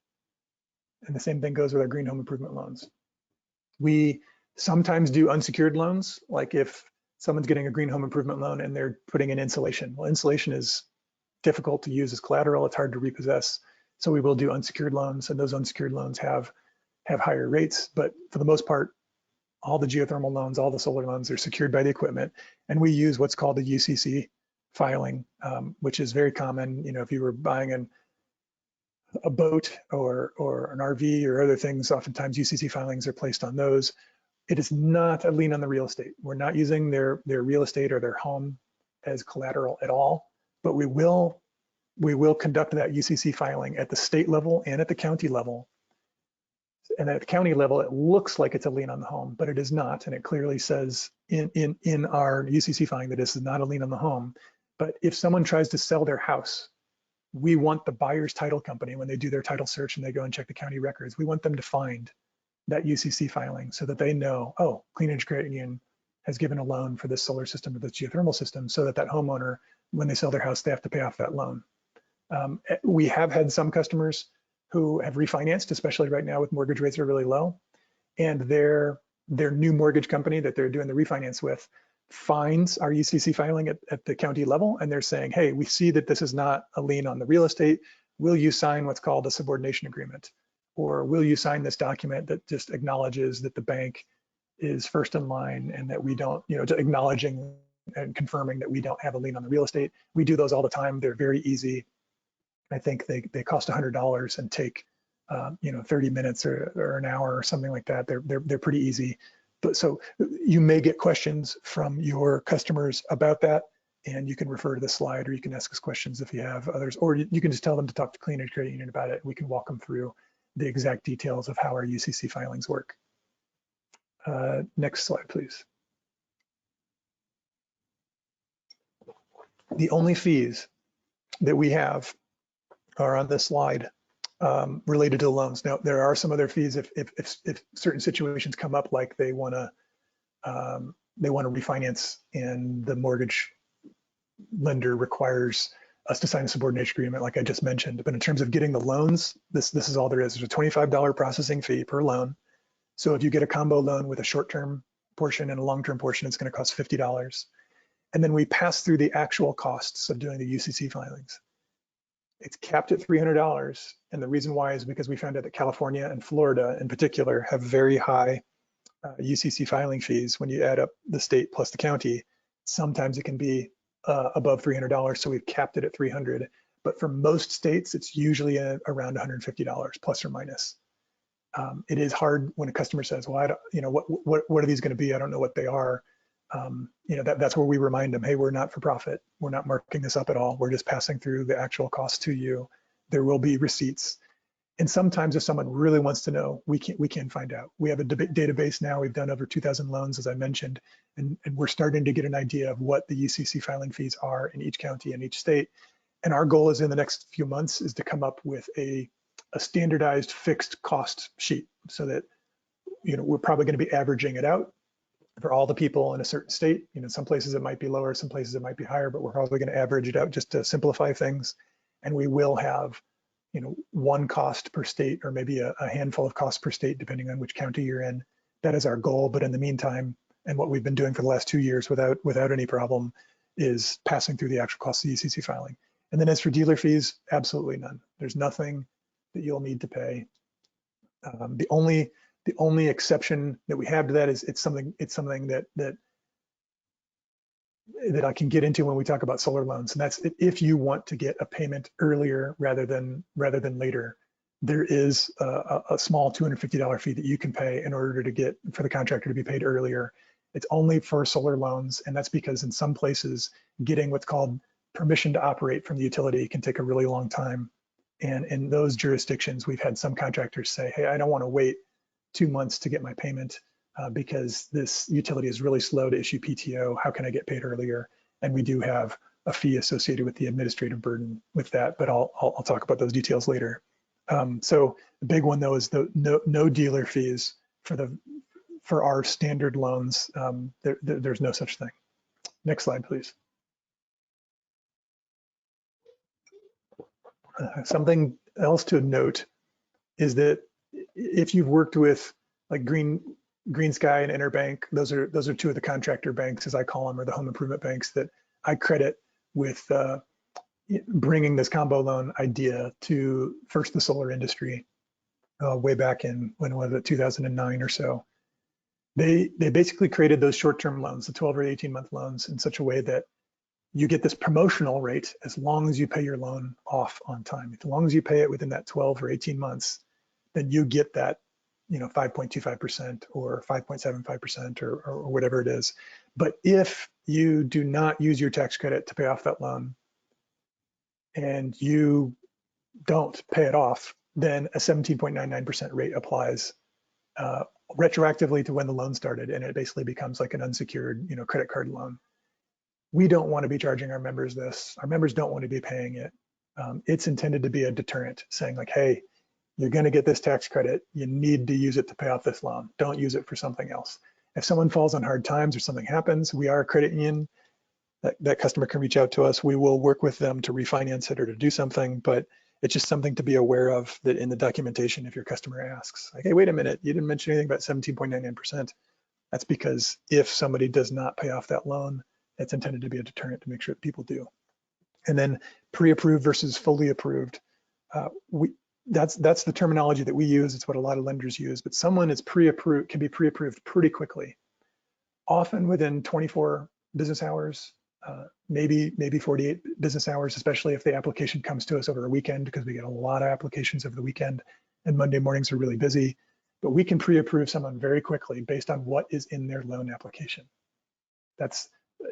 S4: And the same thing goes with our green home improvement loans. We sometimes do unsecured loans, like if someone's getting a green home improvement loan and they're putting in insulation. Well, insulation is difficult to use as collateral. It's hard to repossess. So we will do unsecured loans, and those unsecured loans have higher rates. But for the most part, all the geothermal loans, all the solar loans are secured by the equipment. And we use what's called a UCC filing, which is very common. You know, if you were buying a boat or an RV or other things, oftentimes UCC filings are placed on those. It is not a lien on the real estate. We're not using their real estate or their home as collateral at all, but we will conduct that UCC filing at the state level and at the county level. And at the county level, it looks like it's a lien on the home, but it is not. And it clearly says in our UCC filing that this is not a lien on the home. But if someone tries to sell their house, we want the buyer's title company, when they do their title search and they go and check the county records, we want them to find that UCC filing so that they know, oh, Clean Energy Credit Union has given a loan for this solar system or this geothermal system, so that homeowner, when they sell their house, they have to pay off that loan. We have had some customers who have refinanced, especially right now with mortgage rates are really low, and their new mortgage company that they're doing the refinance with finds our UCC filing at the county level, and they're saying, hey, we see that this is not a lien on the real estate. Will you sign what's called a subordination agreement? Or will you sign this document that just acknowledges that the bank is first in line and that we don't, acknowledging and confirming that we don't have a lien on the real estate. We do those all the time. They're very easy. I think they cost $100 and take 30 minutes or an hour or something like that. They're pretty easy. But so you may get questions from your customers about that, and you can refer to the slide, or you can ask us questions if you have others, or you can just tell them to talk to Clean Energy Credit Union about it. We can walk them through the exact details of how our UCC filings work. Next slide, please. The only fees that we have are on this slide related to the loans. Now, there are some other fees if certain situations come up, like they want to refinance and the mortgage lender requires us to sign a subordination agreement, like I just mentioned. But in terms of getting the loans, this is all there is. There's a $25 processing fee per loan. So if you get a combo loan with a short-term portion and a long-term portion, it's going to cost $50. And then we pass through the actual costs of doing the UCC filings. It's capped at $300. And the reason why is because we found out that California and Florida in particular have very high UCC filing fees. When you add up the state plus the county, sometimes it can be above $300. So we've capped it at $300. But for most states, it's usually around $150 plus or minus. It is hard when a customer says, well, what are these going to be? I don't know what they are. That's where we remind them, hey, we're not for profit. We're not marking this up at all. We're just passing through the actual cost to you. There will be receipts. And sometimes if someone really wants to know, we can find out. We have a database now. We've done over 2,000 loans, as I mentioned, and we're starting to get an idea of what the UCC filing fees are in each county and each state. And our goal is in the next few months is to come up with a standardized fixed cost sheet so that, we're probably going to be averaging it out for all the people in a certain state. Some places it might be lower, some places it might be higher, but we're probably going to average it out just to simplify things. And we will have, one cost per state, or maybe a handful of costs per state, depending on which county you're in. That is our goal. But in the meantime, and what we've been doing for the last 2 years without any problem, is passing through the actual cost of the UCC filing. And then as for dealer fees, absolutely none. There's nothing that you'll need to pay. The only exception that we have to that is it's something that I can get into when we talk about solar loans, and that's if you want to get a payment earlier rather than later. There is a small $250 fee that you can pay in order for the contractor to be paid earlier. It's only for solar loans, and that's because in some places getting what's called permission to operate from the utility can take a really long time. And in those jurisdictions, we've had some contractors say, hey, I don't want to wait 2 months to get my payment because this utility is really slow to issue PTO. How can I get paid earlier? And we do have a fee associated with the administrative burden with that, but I'll talk about those details later. So the big one though is the no dealer fees for our standard loans. There's no such thing. Next slide, please. Something else to note is that if you've worked with like Green Sky and Interbank, those are two of the contractor banks, as I call them, or the home improvement banks that I credit with bringing this combo loan idea to first the solar industry way back in, when was it, 2009 or so. They basically created those short-term loans, the 12 or 18-month loans, in such a way that you get this promotional rate as long as you pay your loan off on time. As long as you pay it within that 12 or 18 months, then you get that, 5.25% or 5.75% or whatever it is. But if you do not use your tax credit to pay off that loan and you don't pay it off, then a 17.99% rate applies retroactively to when the loan started, and it basically becomes like an unsecured, credit card loan. We don't want to be charging our members this. Our members don't want to be paying it. It's intended to be a deterrent, saying like, hey, you're going to get this tax credit. You need to use it to pay off this loan. Don't use it for something else. If someone falls on hard times or something happens, we are a credit union. That customer can reach out to us. We will work with them to refinance it or to do something, but it's just something to be aware of, that in the documentation, if your customer asks, like, hey, wait a minute, you didn't mention anything about 17.99%. That's because if somebody does not pay off that loan, it's intended to be a deterrent to make sure that people do. And then pre-approved versus fully approved. That's the terminology that we use. It's what a lot of lenders use, but someone is pre-approved, can be pre-approved pretty quickly, often within 24 business hours, maybe 48 business hours, especially if the application comes to us over a weekend, because we get a lot of applications over the weekend and Monday mornings are really busy. But we can pre-approve someone very quickly based on what is in their loan application. That's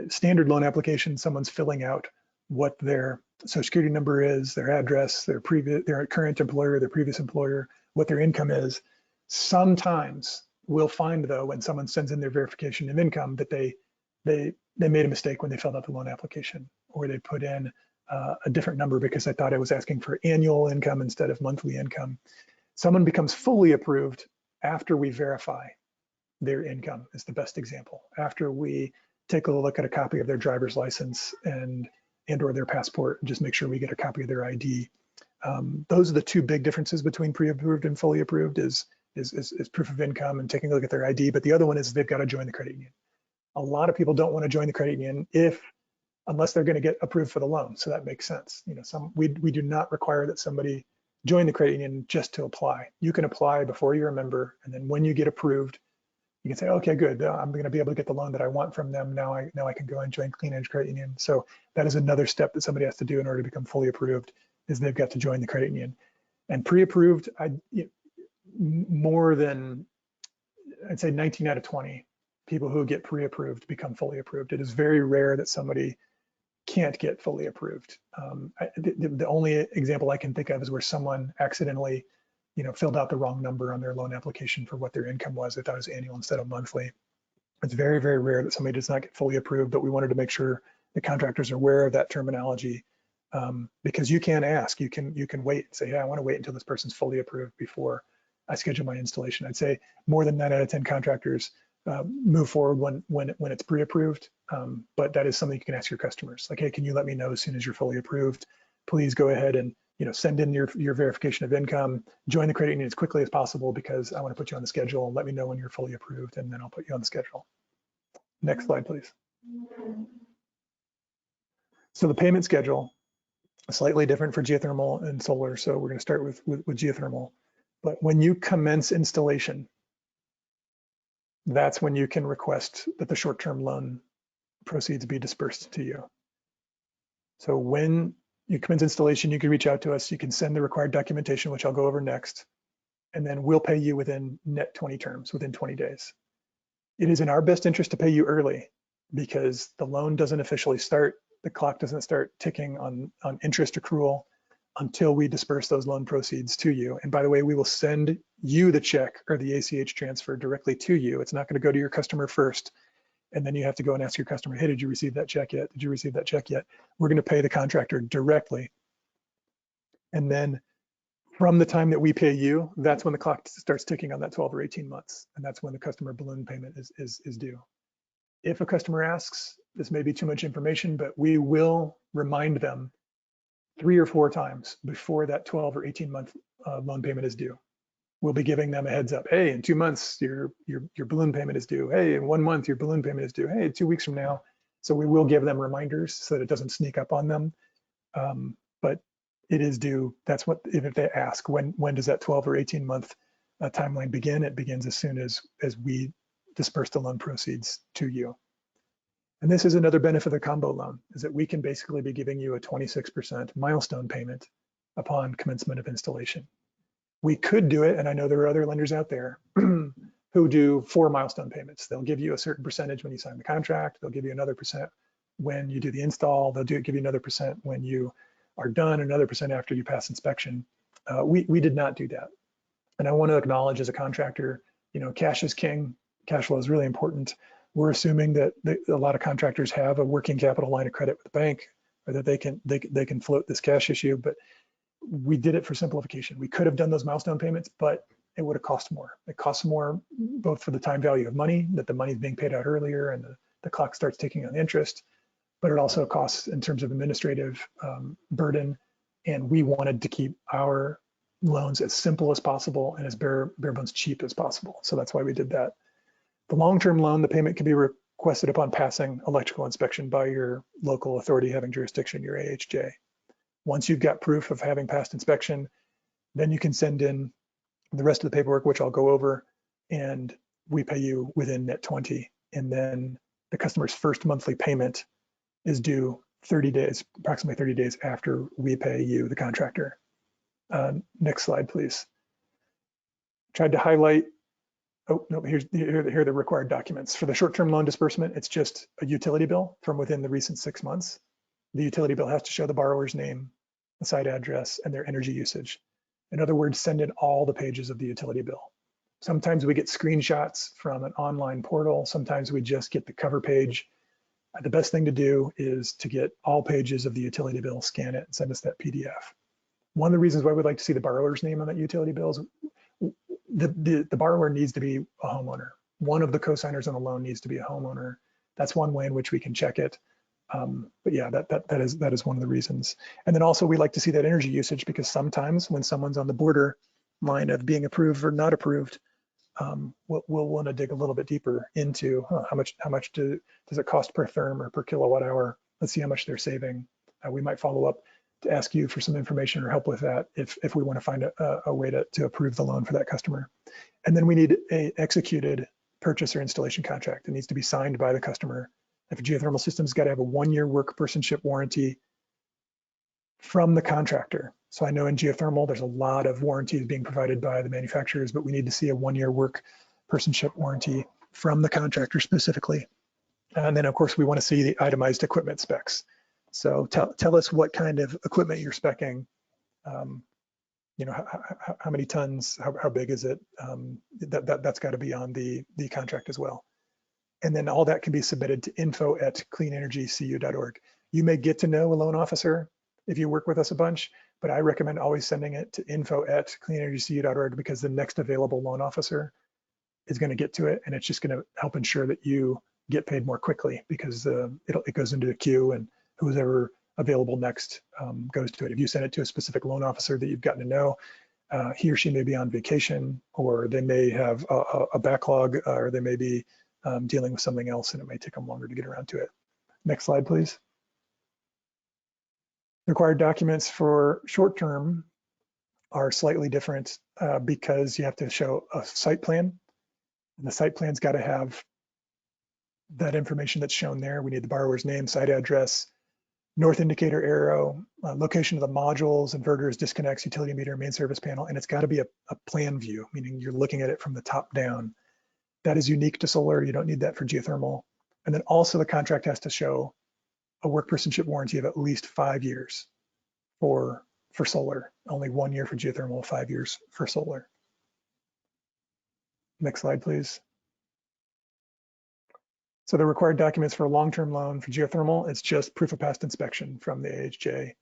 S4: standard loan application. Someone's filling out what their social security number is, their address, their current employer, their previous employer, what their income is. Sometimes we'll find, though, when someone sends in their verification of income, that they made a mistake when they filled out the loan application, or they put in a different number because I thought I was asking for annual income instead of monthly income. Someone becomes fully approved after we verify their income, is the best example. After we take a look at a copy of their driver's license and or their passport, and just make sure we get a copy of their ID. Those are the two big differences between pre-approved and fully approved, is proof of income and taking a look at their ID. But the other one is they've got to join the credit union. A lot of people don't want to join the credit union unless they're going to get approved for the loan. So that makes sense. We do not require that somebody join the credit union just to apply. You can apply before you're a member, and then when you get approved, you can say, okay, good, I'm going to be able to get the loan that I want from them. Now I can go and join Clean Edge Credit Union. So that is another step that somebody has to do in order to become fully approved, is they've got to join the credit union. And pre-approved, more than, I'd say 19 out of 20 people who get pre-approved become fully approved. It is very rare that somebody can't get fully approved. The only example I can think of is where someone accidentally filled out the wrong number on their loan application for what their income was. They thought it was annual instead of monthly. It's very, very rare that somebody does not get fully approved, but we wanted to make sure the contractors are aware of that terminology, because you can ask, you can wait and say, yeah, I want to wait until this person's fully approved before I schedule my installation. I'd say more than 9 out of 10 contractors move forward when it's pre-approved, but that is something you can ask your customers. Like, hey, can you let me know as soon as you're fully approved? Please go ahead and send in your verification of income, join the credit union as quickly as possible, because I want to put you on the schedule, and let me know when you're fully approved, and then I'll put you on the schedule. Next slide, please. So the payment schedule is slightly different for geothermal and solar. So we're going to start with geothermal. But when you commence installation, that's when you can request that the short-term loan proceeds be dispersed to you. So when you commence installation, you can reach out to us. You can send the required documentation, which I'll go over next, and then we'll pay you within net 20 terms, within 20 days. It is in our best interest to pay you early, because the loan doesn't officially start. The clock doesn't start ticking on interest accrual until we disperse those loan proceeds to you. And by the way, we will send you the check or the ACH transfer directly to you. It's not going to go to your customer first, and then you have to go and ask your customer, hey, did you receive that check yet? Did you receive that check yet? We're going to pay the contractor directly. And then from the time that we pay you, that's when the clock starts ticking on that 12 or 18 months. And that's when the customer balloon payment is due. If a customer asks, this may be too much information, but we will remind them 3 or 4 times before that 12 or 18 month loan payment is due. we'll be giving them a heads up. Hey, in 2 months, your balloon payment is due. Hey, in 1 month, your balloon payment is due. Hey, 2 weeks from now. So we will give them reminders so that it doesn't sneak up on them. But it is due. That's what, if they ask, when does that 12 or 18 month timeline begin? It begins as soon as we disperse the loan proceeds to you. And this is another benefit of the combo loan, is that we can basically be giving you a 26% milestone payment upon commencement of installation. We could do it, and I know there are other lenders out there who do 4 milestone payments. They'll give you a certain percentage when you sign the contract. They'll give you another percent when you do the install. They'll give you another percent when you are done, another percent after you pass inspection. We did not do that. And I want to acknowledge, as a contractor, cash is king. Cash flow is really important. We're assuming that a lot of contractors have a working capital line of credit with the bank, or that they can float this cash issue. But we did it for simplification. We could have done those milestone payments, but it would have cost more. It costs more both for the time value of money, that the money is being paid out earlier and the clock starts ticking on interest, but it also costs in terms of administrative burden. And we wanted to keep our loans as simple as possible and as bare bones cheap as possible. So that's why we did that. The long-term loan, the payment can be requested upon passing electrical inspection by your local authority having jurisdiction, your AHJ. Once you've got proof of having passed inspection, then you can send in the rest of the paperwork, which I'll go over, and we pay you within net 20. And then the customer's first monthly payment is due 30 days, approximately 30 days after we pay you, the contractor. Next slide, please. Tried to highlight, oh, no, here are the required documents. For the short-term loan disbursement, it's just a utility bill from within the recent 6 months. The utility bill has to show the borrower's name, the site address, and their energy usage. In other words, send in all the pages of the utility bill. Sometimes we get screenshots from an online portal. Sometimes we just get the cover page. The best thing to do is to get all pages of the utility bill, scan it, and send us that PDF. One of the reasons why we'd like to see the borrower's name on that utility bill is the borrower needs to be a homeowner. One of the co-signers on the loan needs to be a homeowner. That's one way in which we can check it. But yeah, that is one of the reasons. And then also we like to see that energy usage, because sometimes when someone's on the border line of being approved or not approved, we'll want to dig a little bit deeper into how much does it cost per therm or per kilowatt hour. Let's see how much they're saving. We might follow up to ask you for some information or help with that if we want to find a way to approve the loan for that customer. And then we need a executed purchase or installation contract. It needs to be signed by the customer. If a geothermal system's got to have a 1-year workpersonship warranty from the contractor. So I know in geothermal, there's a lot of warranties being provided by the manufacturers, but we need to see a 1-year workpersonship warranty from the contractor specifically. And then of course, we want to see the itemized equipment specs. So tell us what kind of equipment you're speccing. How many tons, how big is it? That's got to be on the contract as well. And then all that can be submitted to info@cleanenergycu.org. You may get to know a loan officer if you work with us a bunch, but I recommend always sending it to info@cleanenergycu.org, because the next available loan officer is going to get to it, and it's just going to help ensure that you get paid more quickly, because it goes into the queue, and who's ever available next goes to it. If you send it to a specific loan officer that you've gotten to know, he or she may be on vacation, or they may have a backlog, or they may be dealing with something else, and it may take them longer to get around to it. Next slide, please. Required documents for short-term are slightly different because you have to show a site plan, and the site plan's got to have that information that's shown there. We need the borrower's name, site address, north indicator arrow, location of the modules, inverters, disconnects, utility meter, main service panel, and it's got to be a plan view, meaning you're looking at it from the top down. That is unique to solar. You don't need that for geothermal. And then also the contract has to show a workpersonship warranty of at least 5 years for solar. Only 1 year for geothermal, 5 years for solar. Next slide, please. So the required documents for a long-term loan for geothermal, it's just proof of past inspection from the AHJ,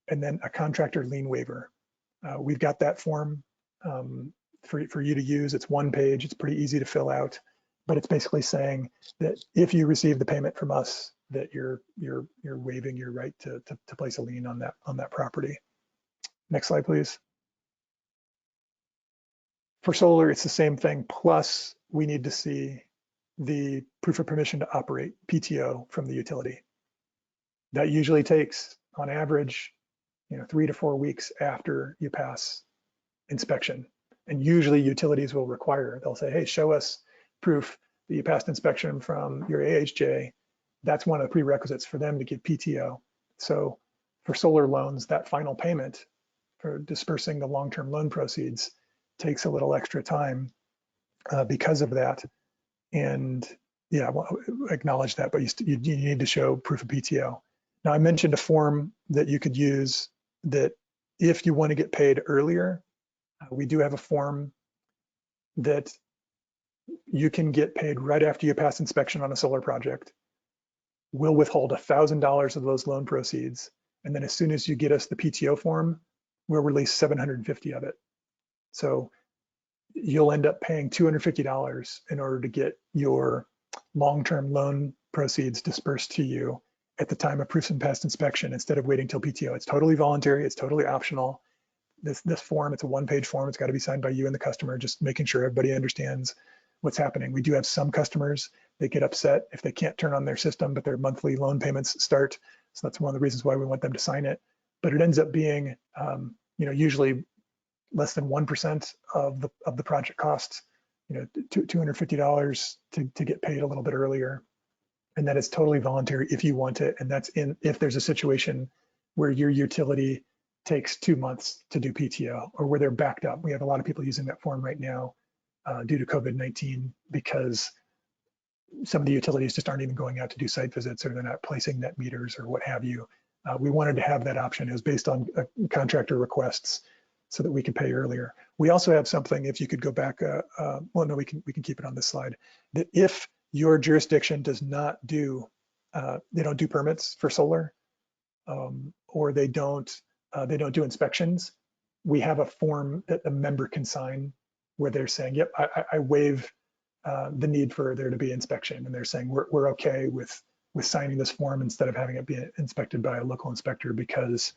S4: and then a contractor lien waiver. We've got that form for you to use. It's 1 page. It's pretty easy to fill out, but it's basically saying that if you receive the payment from us, that you're waiving your right to place a lien on that property. Next slide, please. For solar, it's the same thing. Plus, we need to see the proof of permission to operate, PTO, from the utility. That usually takes, on average, 3 to 4 weeks after you pass inspection. And usually utilities will require, they'll say, hey, show us proof that you passed inspection from your AHJ. That's one of the prerequisites for them to give PTO. So for solar loans, that final payment for dispersing the long-term loan proceeds takes a little extra time because of that. And yeah, I want to acknowledge that, but you need to show proof of PTO. Now, I mentioned a form that you could use that if you want to get paid earlier, we do have a form that you can get paid right after you pass inspection on a solar project. We'll withhold $1,000 of those loan proceeds. And then as soon as you get us the PTO form, we'll release $750 of it. So you'll end up paying $250 in order to get your long-term loan proceeds dispersed to you at the time of proof and past inspection instead of waiting till PTO. It's totally voluntary, it's totally optional. This form, it's a one-page form, it's got to be signed by you and the customer, just making sure everybody understands what's happening. We do have some customers that get upset if they can't turn on their system, but their monthly loan payments start. So that's one of the reasons why we want them to sign it. But it ends up being, usually less than 1% of the project costs, $250 to get paid a little bit earlier. And that is totally voluntary if you want it. And that's if there's a situation where your utility takes 2 months to do PTO or where they're backed up. We have a lot of people using that form right now due to COVID-19 because some of the utilities just aren't even going out to do site visits or they're not placing net meters or what have you. We wanted to have that option. It was based on contractor requests so that we could pay earlier. We also have something, if you could go back, well, no, we can keep it on this slide, that if your jurisdiction does not do, they don't do permits for solar, or they don't do inspections, we have a form that the member can sign where they're saying, yep, I waive the need for there to be inspection. And they're saying, we're okay with signing this form instead of having it be inspected by a local inspector because,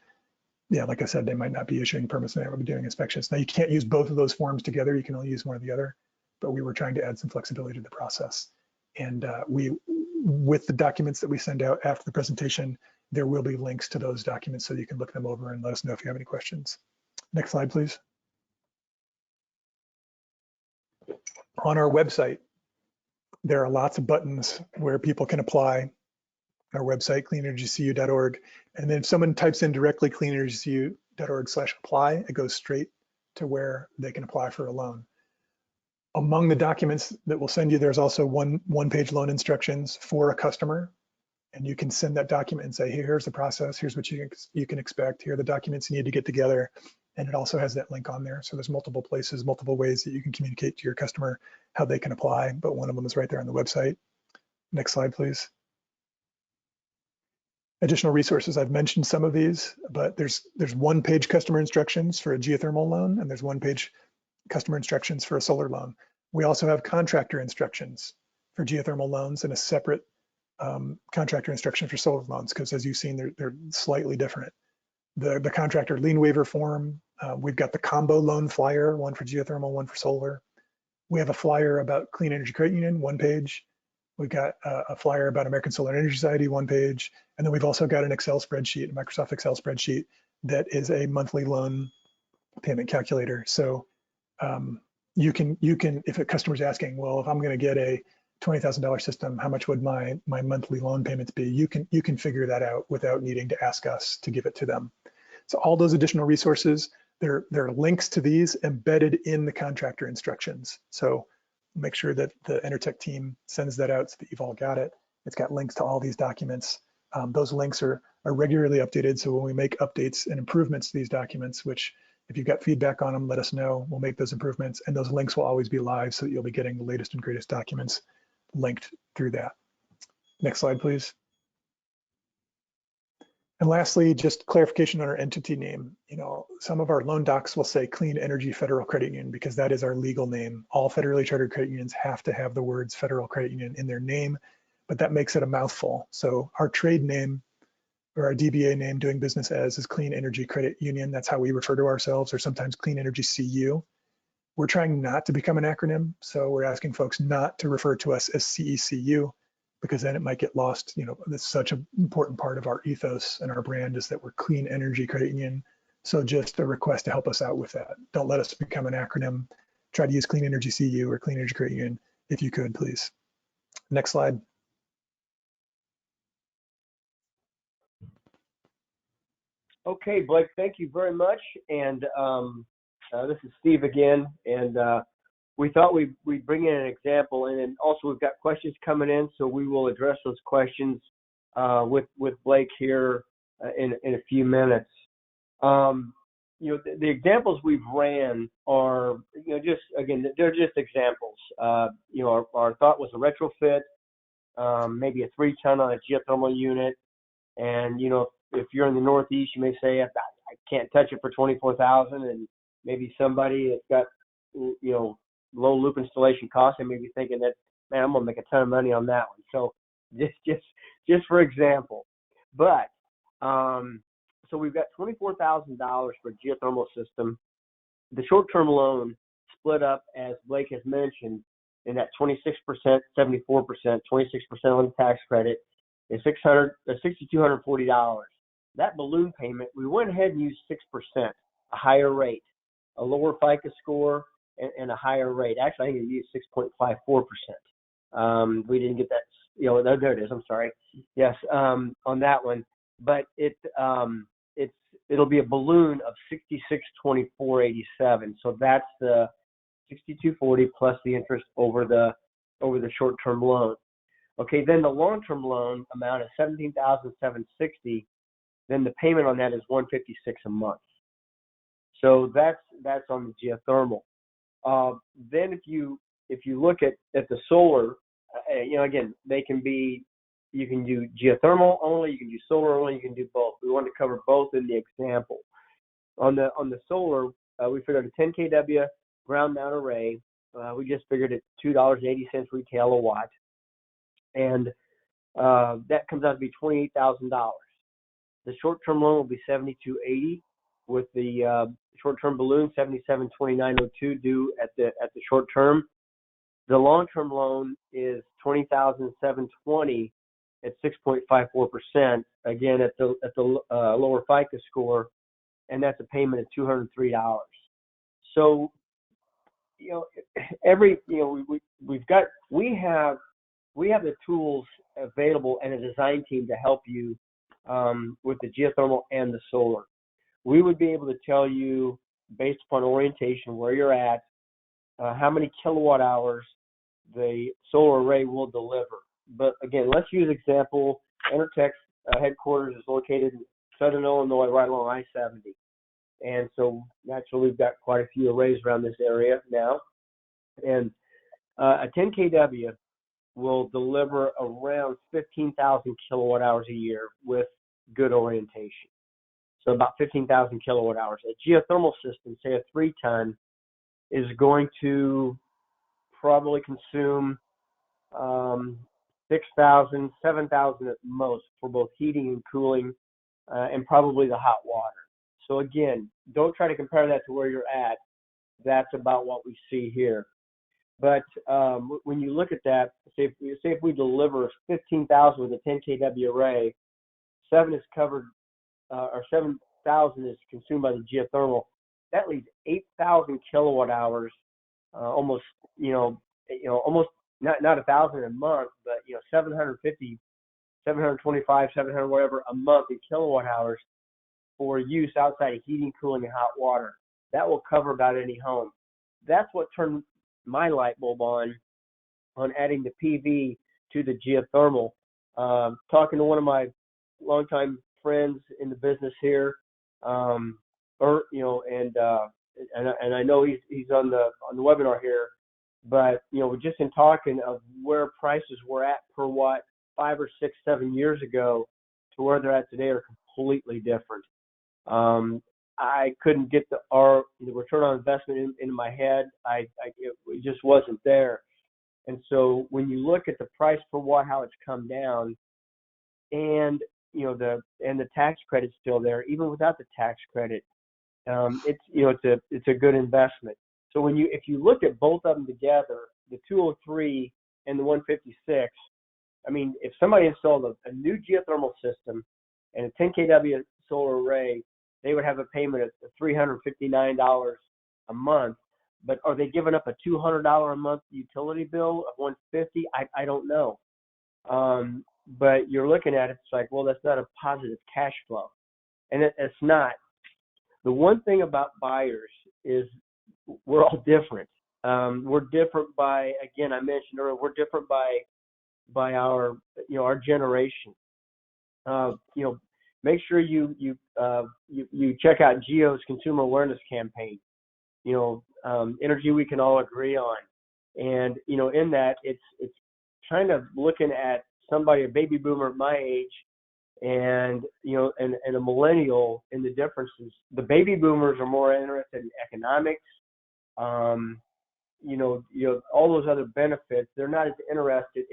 S4: yeah, like I said, they might not be issuing permits and they might be doing inspections. Now you can't use both of those forms together. You can only use one or the other, but we were trying to add some flexibility to the process. And with the documents that we send out after the presentation, there will be links to those documents so you can look them over and let us know if you have any questions. Next slide, please. On our website, there are lots of buttons where people can apply. Our website, cleanenergycu.org. And then if someone types in directly cleanenergycu.org/apply, it goes straight to where they can apply for a loan. Among the documents that we'll send you, there's also one-page loan instructions for a customer. And you can send that document and say, hey, here's the process, here's what you can expect, here are the documents you need to get together. And it also has that link on there. So there's multiple places, multiple ways that you can communicate to your customer how they can apply, but one of them is right there on the website. Next slide, please. Additional resources, I've mentioned some of these, but there's one-page customer instructions for a geothermal loan, and there's one-page customer instructions for a solar loan. We also have contractor instructions for geothermal loans and a separate contractor instruction for solar loans, because as you've seen, they're slightly different. The contractor lien waiver form, we've got the combo loan flyer, one for geothermal, one for solar. We have a flyer about Clean Energy Credit Union, one page. We've got a flyer about American Solar Energy Society, one page. And then we've also got an Excel spreadsheet, a Microsoft Excel spreadsheet that is a monthly loan payment calculator. So you can, if a customer's asking, well, if I'm gonna get a $20,000 system, how much would my monthly loan payments be? You can figure that out without needing to ask us to give it to them. So all those additional resources, there are links to these embedded in the contractor instructions. So make sure that the Enertech team sends that out so that you've all got it. It's got links to all these documents. Those links are regularly updated. So when we make updates and improvements to these documents, which if you've got feedback on them, let us know. We'll make those improvements, and those links will always be live so that you'll be getting the latest and greatest documents linked through that. Next slide, please. And lastly, just clarification on our entity name. Some of our loan docs will say Clean Energy Federal Credit Union because that is our legal name. All federally chartered credit unions have to have the words Federal Credit Union in their name, but that makes it a mouthful. So our trade name or our DBA name, doing business as, is Clean Energy Credit Union. That's how we refer to ourselves, or sometimes Clean Energy CU. We're trying not to become an acronym, so we're asking folks not to refer to us as CECU, because then it might get lost. That's such an important part of our ethos and our brand is that we're clean energy credit union. So just a request to help us out with that. Don't let us become an acronym. Try to use Clean Energy CU or Clean Energy Credit Union if you could, please. Next slide.
S2: Okay, Blake, thank you very much. And this is Steve again. And we thought we'd bring in an example. And then also we've got questions coming in, so we will address those questions with Blake here in a few minutes. The examples we've ran are, just, again, they're just examples. Our thought was a retrofit, maybe a 3-ton on a geothermal unit. And, if you're in the Northeast, you may say, I can't touch it for $24,000, and maybe somebody that's got, low loop installation costs, and maybe thinking that, man, I'm gonna make a ton of money on that one. So just for example, but so we've got $24,000 for a geothermal system. The short-term loan split up, as Blake has mentioned, in that 26%, 74%, 26% on the tax credit is $6,240. That balloon payment, we went ahead and used 6%, a higher rate, a lower FICO score, and a higher rate. Actually, I think we used 6.54%. We didn't get that. There it is. I'm sorry. Yes, on that one. But it'll be a balloon of $66,2487. So that's the $6,240 plus the interest over the short-term loan. Okay, then the long-term loan amount is $17,760. Then the payment on that is $156 a month. So that's on the geothermal. Then if you look at the solar, again, you can do geothermal only, you can do solar only, you can do both. We wanted to cover both in the example. On the solar, we figured a 10 kW ground mount array. We just figured it $2.80 retail a watt, and that comes out to be $28,000. The short-term loan will be $72.80, with the short-term balloon $77,2902 due at the short term. The long-term loan is $20,720 at 6.54%. Again, at the lower FICO score, and that's a payment of $203. So, we have the tools available and a design team to help you with the geothermal and the solar. We would be able to tell you, based upon orientation, where you're at, how many kilowatt hours the solar array will deliver. But again, let's use example. Enertech's headquarters is located in Southern Illinois, right along I-70. And so naturally, we've got quite a few arrays around this area now. And a 10 kW will deliver around 15,000 kilowatt hours a year with good orientation. So about 15,000 kilowatt hours. A geothermal system, say a 3-ton, is going to probably consume 6,000, 7,000 at most for both heating and cooling, and probably the hot water. So again, don't try to compare that to where you're at. That's about what we see here. But when you look at that, say if we deliver 15,000 with a 10 kW array, 7,000 is consumed by the geothermal. That leaves 8,000 kilowatt hours, almost not 1,000 a month, but 750, 725, 700 whatever a month in kilowatt hours for use outside of heating, cooling, and hot water. That will cover about any home. That's what turned my light bulb on adding the PV to the geothermal. Talking to one of my longtime friends in the business here, and I know he's on the webinar here, but just in talking of where prices were at per watt 5 or 6, 7 years ago to where they're at today are completely different. I couldn't get the return on investment in my head. It just wasn't there. And so when you look at the price per watt, how it's come down, and the tax credit's still there, even without the tax credit, it's a good investment. So if you look at both of them together, the 203 and the 156, I mean, if somebody installed a new geothermal system and a 10 kW solar array, they would have a payment of $359 a month. But are they giving up a $200 a month utility bill of $150? I don't know. But you're looking at it, it's like, well, that's not a positive cash flow. And it's not. The one thing about buyers is we're all different. We're different by, again, I mentioned earlier, we're different by our, our generation. Make sure you check out Geo's consumer awareness campaign. Energy we can all agree on, and in that it's kind of looking at somebody, a baby boomer at my age, and and a millennial, in the differences. The baby boomers are more interested in economics, all those other benefits. They're not as interested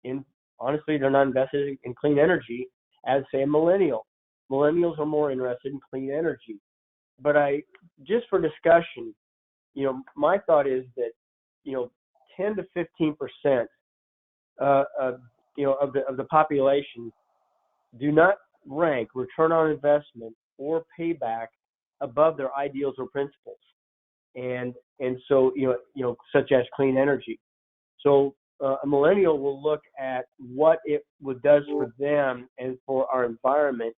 S2: in honestly, they're not invested in clean energy as, say, a millennial. Millennials are more interested in clean energy. But just for discussion, my thought is that 10 to 15% of the population do not rank return on investment or payback above their ideals or principles, and so such as clean energy. So a millennial will look at what it does for them and for our environment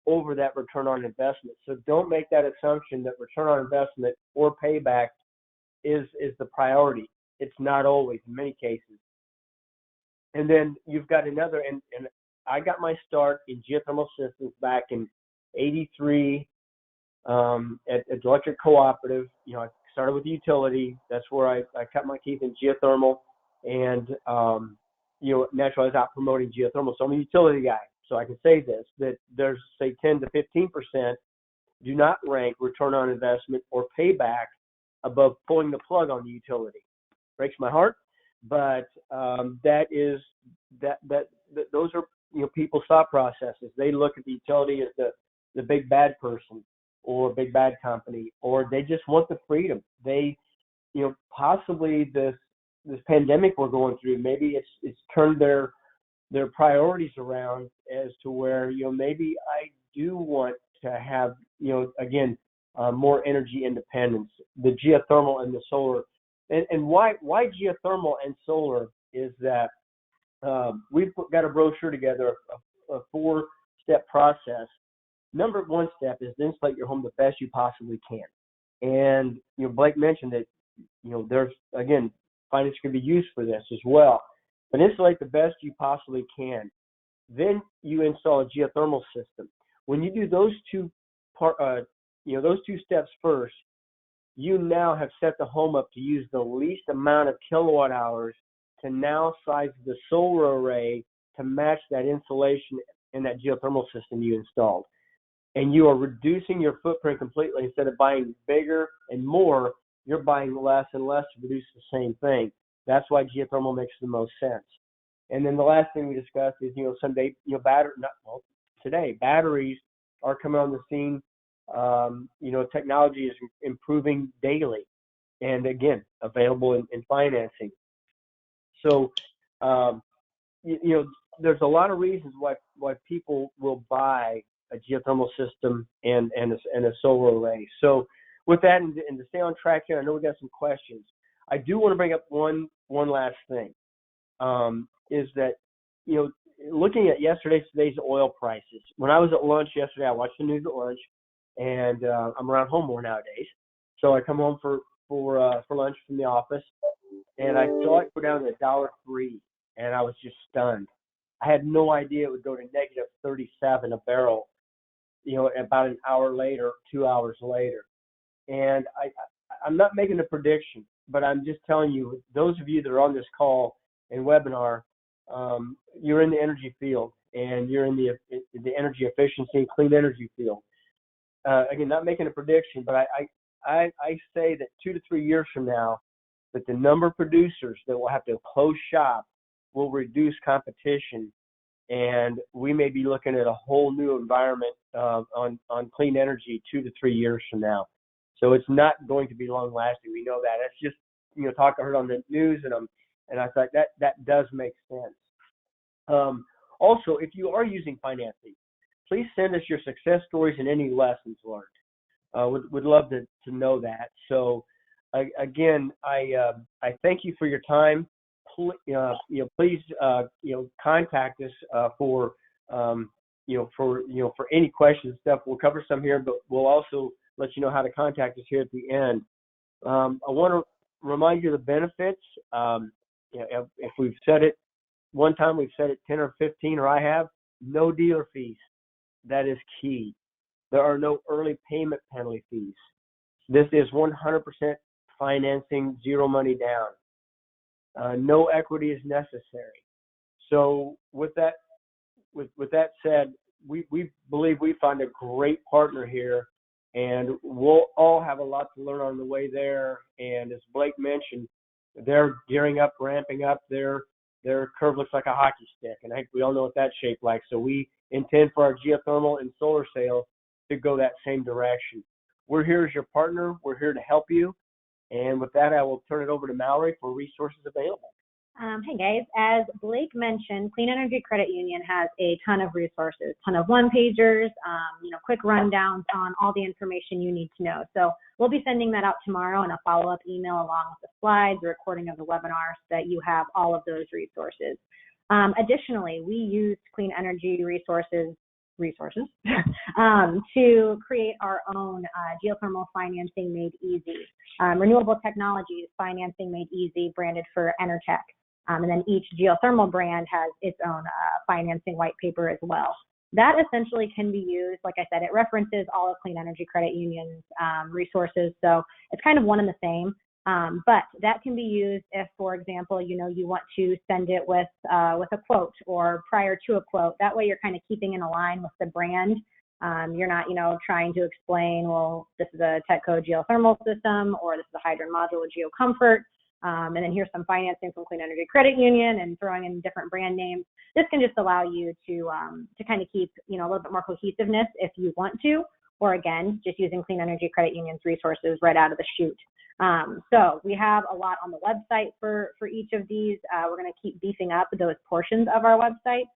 S2: over that return on investment. So don't make that assumption that return on investment or payback is the priority. It's not always, in many cases. And then you've got another, and I got my start in geothermal systems back in '83 at the Electric Cooperative. I started with the utility. That's where I cut my teeth in geothermal, and naturally I was out promoting geothermal. So I'm a utility guy. So I can say this, that there's, say, 10 to 15% do not rank return on investment or payback above pulling the plug on the utility. Breaks my heart, but those are people's thought processes. They look at the utility as the big bad person or big bad company, or they just want the freedom. They, possibly this pandemic we're going through, maybe it's turned their priorities around as to where, maybe I do want to have, again, more energy independence, the geothermal and the solar. And why geothermal and solar is that we've got a brochure together, a 4-step process. Number one step is to insulate your home the best you possibly can. And, Blake mentioned that, there's, again, finance can be used for this as well. But insulate the best you possibly can. Then you install a geothermal system. When you do those two steps first, you now have set the home up to use the least amount of kilowatt hours to now size the solar array to match that insulation in that geothermal system you installed. And you are reducing your footprint completely. Instead of buying bigger and more, you're buying less and less to produce the same thing. That's why geothermal makes the most sense. And then the last thing we discussed is, someday, today, batteries are coming on the scene. Technology is improving daily, and again, available in financing. So, there's a lot of reasons why people will buy a geothermal system and a solar array. So, with that, and to stay on track here, I know we got some questions. I do want to bring up one last thing, is that, looking at today's oil prices. When I was at lunch yesterday, I watched the news at lunch, and I'm around home more nowadays. So I come home for lunch from the office, and I saw it go down to $1.03, and I was just stunned. I had no idea it would go to negative 37 a barrel, about an hour later, 2 hours later. And I'm not making a prediction, but I'm just telling you, those of you that are on this call and webinar, you're in the energy field, and you're in the energy efficiency and clean energy field. Again, not making a prediction, but I say that 2 to 3 years from now, that the number of producers that will have to close shop will reduce competition, and we may be looking at a whole new environment on clean energy 2 to 3 years from now. So it's not going to be long lasting. We know that. It's just, talk I heard on the news, and I thought that does make sense. Also, if you are using financing, please send us your success stories and any lessons learned. Would love to know that. So again, I thank you for your time. Please contact us for any questions and stuff. We'll cover some here, but we'll also let you know how to contact us here at the end. I want to remind you of the benefits. If we've said it one time, we've said it 10 or 15, or I have, no dealer fees. That is key. There are no early payment penalty fees. This is 100% financing, zero money down. No equity is necessary. So with that said, we believe we found a great partner here, and we'll all have a lot to learn on the way there. And as Blake mentioned, they're gearing up, ramping up. Their curve looks like a hockey stick, and I think we all know what that's shaped like. So we intend for our geothermal and solar sales to go that same direction. We're here as your partner. We're here to help you. And with that, I will turn it over to Mallory for resources available.
S1: Hey guys, as Blake mentioned, Clean Energy Credit Union has a ton of resources, ton of one-pagers, quick rundowns on all the information you need to know. So we'll be sending that out tomorrow in a follow-up email along with the slides, the recording of the webinar, so that you have all of those resources. Additionally, we used Clean Energy resources to create our own geothermal financing made easy, renewable technologies financing made easy, branded for Enertech. And then each geothermal brand has its own financing white paper as well. That essentially can be used, like I said, it references all of Clean Energy Credit Union's resources, so it's kind of one and the same. But that can be used if, for example, you want to send it with a quote or prior to a quote. That way you're kind of keeping in line with the brand. You're not, trying to explain, well, this is a Tetco geothermal system, or this is a hydrant module with GeoComfort. And then here's some financing from Clean Energy Credit Union, and throwing in different brand names. This can just allow you to kind of keep, a little bit more cohesiveness if you want to, or again, just using Clean Energy Credit Union's resources right out of the chute. So we have a lot on the website for each of these. We're going to keep beefing up those portions of our website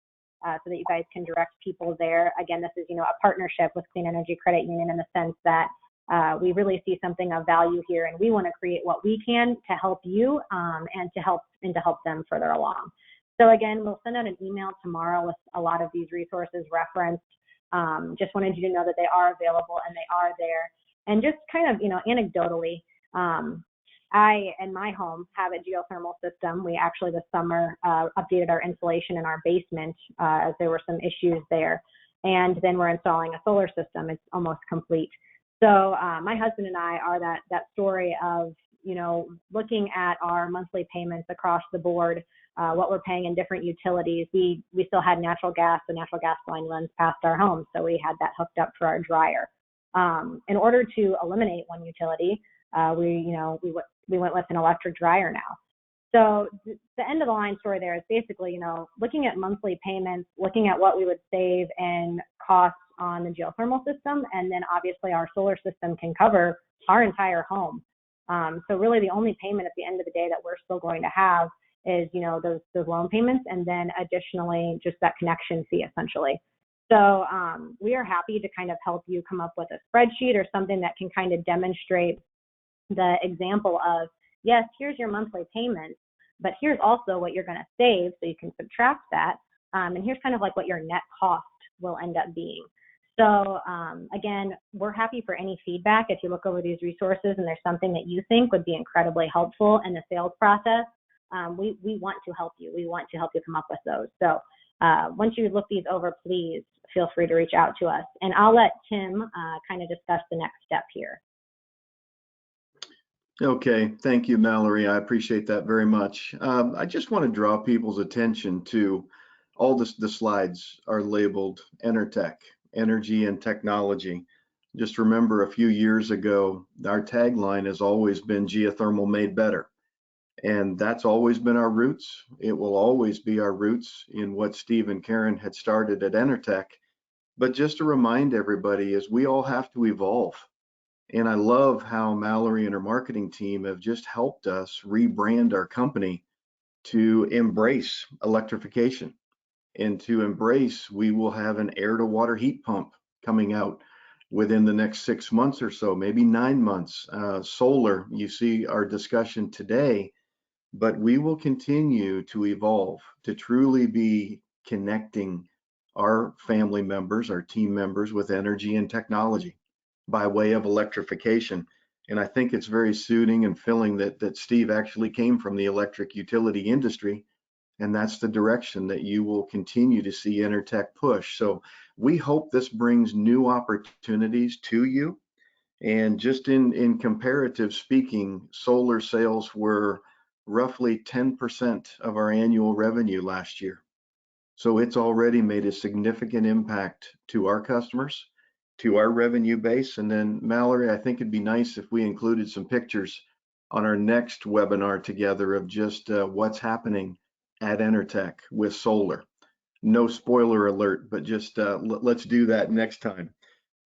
S1: so that you guys can direct people there. Again, this is, a partnership with Clean Energy Credit Union in the sense that we really see something of value here, and we want to create what we can to help you and to help them further along. So again, we'll send out an email tomorrow with a lot of these resources referenced. Just wanted you to know that they are available and they are there. And just kind of, anecdotally, I and my home have a geothermal system. We actually this summer updated our insulation in our basement as there were some issues there. And then we're installing a solar system. It's almost complete. So my husband and I are that story of, looking at our monthly payments across the board, what we're paying in different utilities. We still had natural gas. The natural gas line runs past our home, so we had that hooked up for our dryer. In order to eliminate one utility, we went with an electric dryer now. So the end of the line story there is basically, looking at monthly payments, looking at what we would save in costs on the geothermal system, and then obviously our solar system can cover our entire home. So really the only payment at the end of the day that we're still going to have is, those loan payments, and then additionally just that connection fee essentially. So we are happy to kind of help you come up with a spreadsheet or something that can kind of demonstrate the example of, yes, here's your monthly payments, but here's also what you're going to save, so you can subtract that. And here's kind of like what your net cost will end up being. So again, we're happy for any feedback. If you look over these resources and there's something that you think would be incredibly helpful in the sales process, we want to help you. We want to help you come up with those. So once you look these over, please feel free to reach out to us. And I'll let Tim kind of discuss the next step here.
S3: Okay, thank you, Mallory. I appreciate that very much. I just want to draw people's attention to all the slides are labeled Enertech, energy and technology. Just remember, a few years ago, our tagline has always been geothermal made better. And that's always been our roots. It will always be our roots in what Steve and Karen had started at Enertech. But just to remind everybody is we all have to evolve. And I love how Mallory and her marketing team have just helped us rebrand our company to embrace electrification. And to embrace, we will have an air to water heat pump coming out within the next 6 months or so, maybe 9 months. Solar, you see our discussion today, but we will continue to evolve to truly be connecting our family members, our team members with energy and technology by way of electrification. And I think it's very suiting and filling that Steve actually came from the electric utility industry, and that's the direction that you will continue to see Intertech push. So we hope this brings new opportunities to you. And just in comparative speaking, solar sales were roughly 10% of our annual revenue last year. So it's already made a significant impact to our customers, to our revenue base. And then Mallory, I think it'd be nice if we included some pictures on our next webinar together of just what's happening at Intertech with solar. No spoiler alert, but just let's do that next time.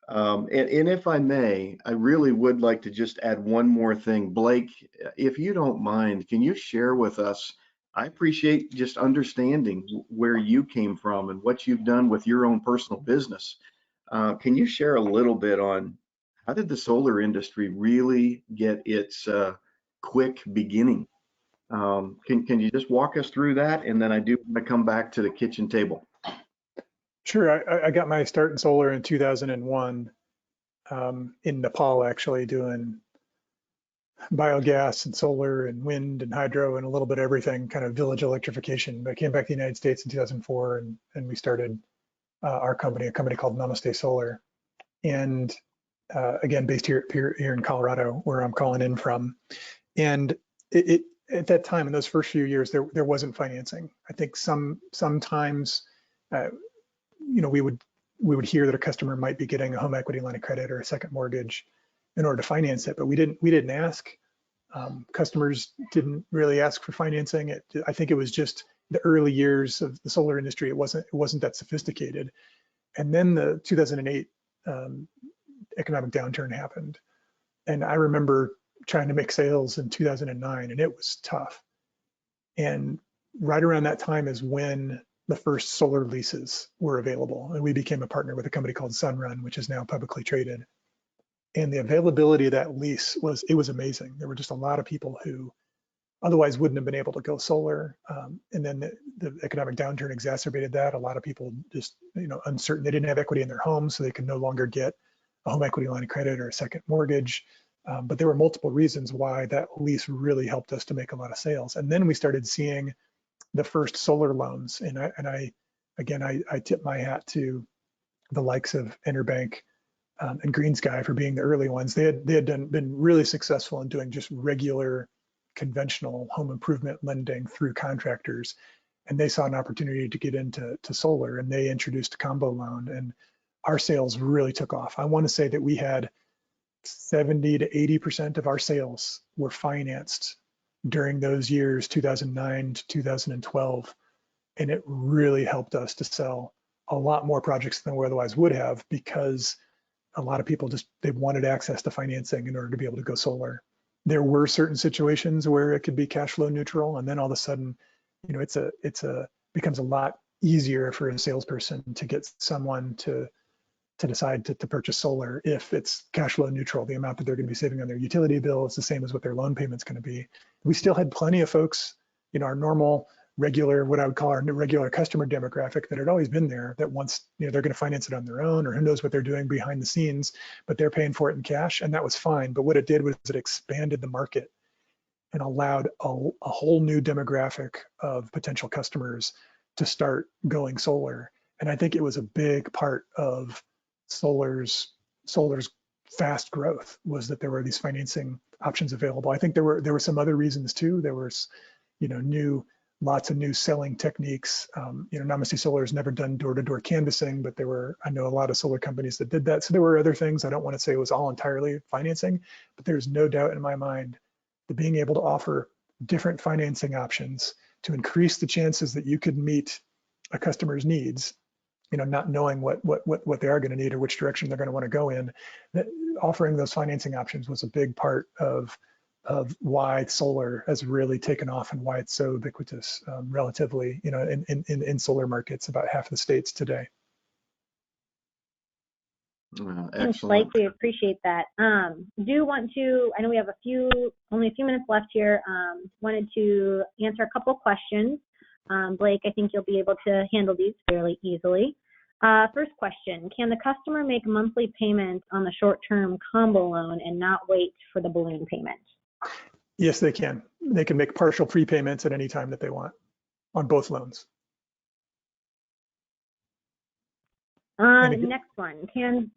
S3: And if I may, I really would like to just add one more thing. Blake, if you don't mind, can you share with us? I appreciate just understanding where you came from and what you've done with your own personal business. Can you share a little bit on how did the solar industry really get its quick beginning? Can you just walk us through that? And then I do want to come back to the kitchen table.
S4: Sure. I got my start in solar in 2001 in Nepal, actually, doing biogas and solar and wind and hydro and a little bit of everything, kind of village electrification. I came back to the United States in 2004 and we started our company, a company called Namaste Solar. And again, based here in Colorado, where I'm calling in from. And it at that time, in those first few years, there wasn't financing. I think sometimes we would hear that a customer might be getting a home equity line of credit or a second mortgage in order to finance it, but we didn't ask. Customers didn't really ask for financing. I think it was just the early years of the solar industry. It wasn't that sophisticated. And then the 2008 economic downturn happened, and I remember trying to make sales in 2009, and it was tough. And right around that time is when the first solar leases were available, and we became a partner with a company called Sunrun, which is now publicly traded. And the availability of that lease was amazing. There were just a lot of people who otherwise wouldn't have been able to go solar. And then the economic downturn exacerbated that. A lot of people just, uncertain. They didn't have equity in their homes, so they could no longer get a home equity line of credit or a second mortgage. But there were multiple reasons why that lease really helped us to make a lot of sales. And then we started seeing the first solar loans. And I tip my hat to the likes of Interbank and Green Sky for being the early ones. They had been really successful in doing just regular conventional home improvement lending through contractors. And they saw an opportunity to get into solar, and they introduced a combo loan, and our sales really took off. I want to say that we had 70 to 80% of our sales were financed during those years, 2009 to 2012. And it really helped us to sell a lot more projects than we otherwise would have, because a lot of people they wanted access to financing in order to be able to go solar. There were certain situations where it could be cash flow neutral, and then all of a sudden, it becomes a lot easier for a salesperson to get someone to decide to purchase solar if it's cash flow neutral. The amount that they're going to be saving on their utility bill is the same as what their loan payment's going to be. We still had plenty of folks, our normal, regular, what I would call our regular customer demographic that had always been there, that once they're going to finance it on their own, or who knows what they're doing behind the scenes, but they're paying for it in cash, and that was fine. But what it did was it expanded the market and allowed a whole new demographic of potential customers to start going solar. And I think it was a big part of solar's fast growth, was that there were these financing options available. I think there were some other reasons too. There was, lots of new selling techniques. Namaste Solar has never done door-to-door canvassing, but I know a lot of solar companies that did that. So there were other things. I don't want to say it was all entirely financing, but there's no doubt in my mind that being able to offer different financing options to increase the chances that you could meet a customer's needs, not knowing what they are going to need or which direction they're going to want to go in, that offering those financing options was a big part of why solar has really taken off and why it's so ubiquitous relatively, in solar markets, about half the states today.
S1: Thanks, Blake.
S3: Excellent.
S1: We appreciate that. Do want to, I know we have only a few minutes left here. Wanted to answer a couple questions. Blake, I think you'll be able to handle these fairly easily. First question, can the customer make monthly payments on the short-term combo loan and not wait for the balloon payment?
S4: Yes, they can. They can make partial prepayments at any time that they want on both loans.
S1: Next one, can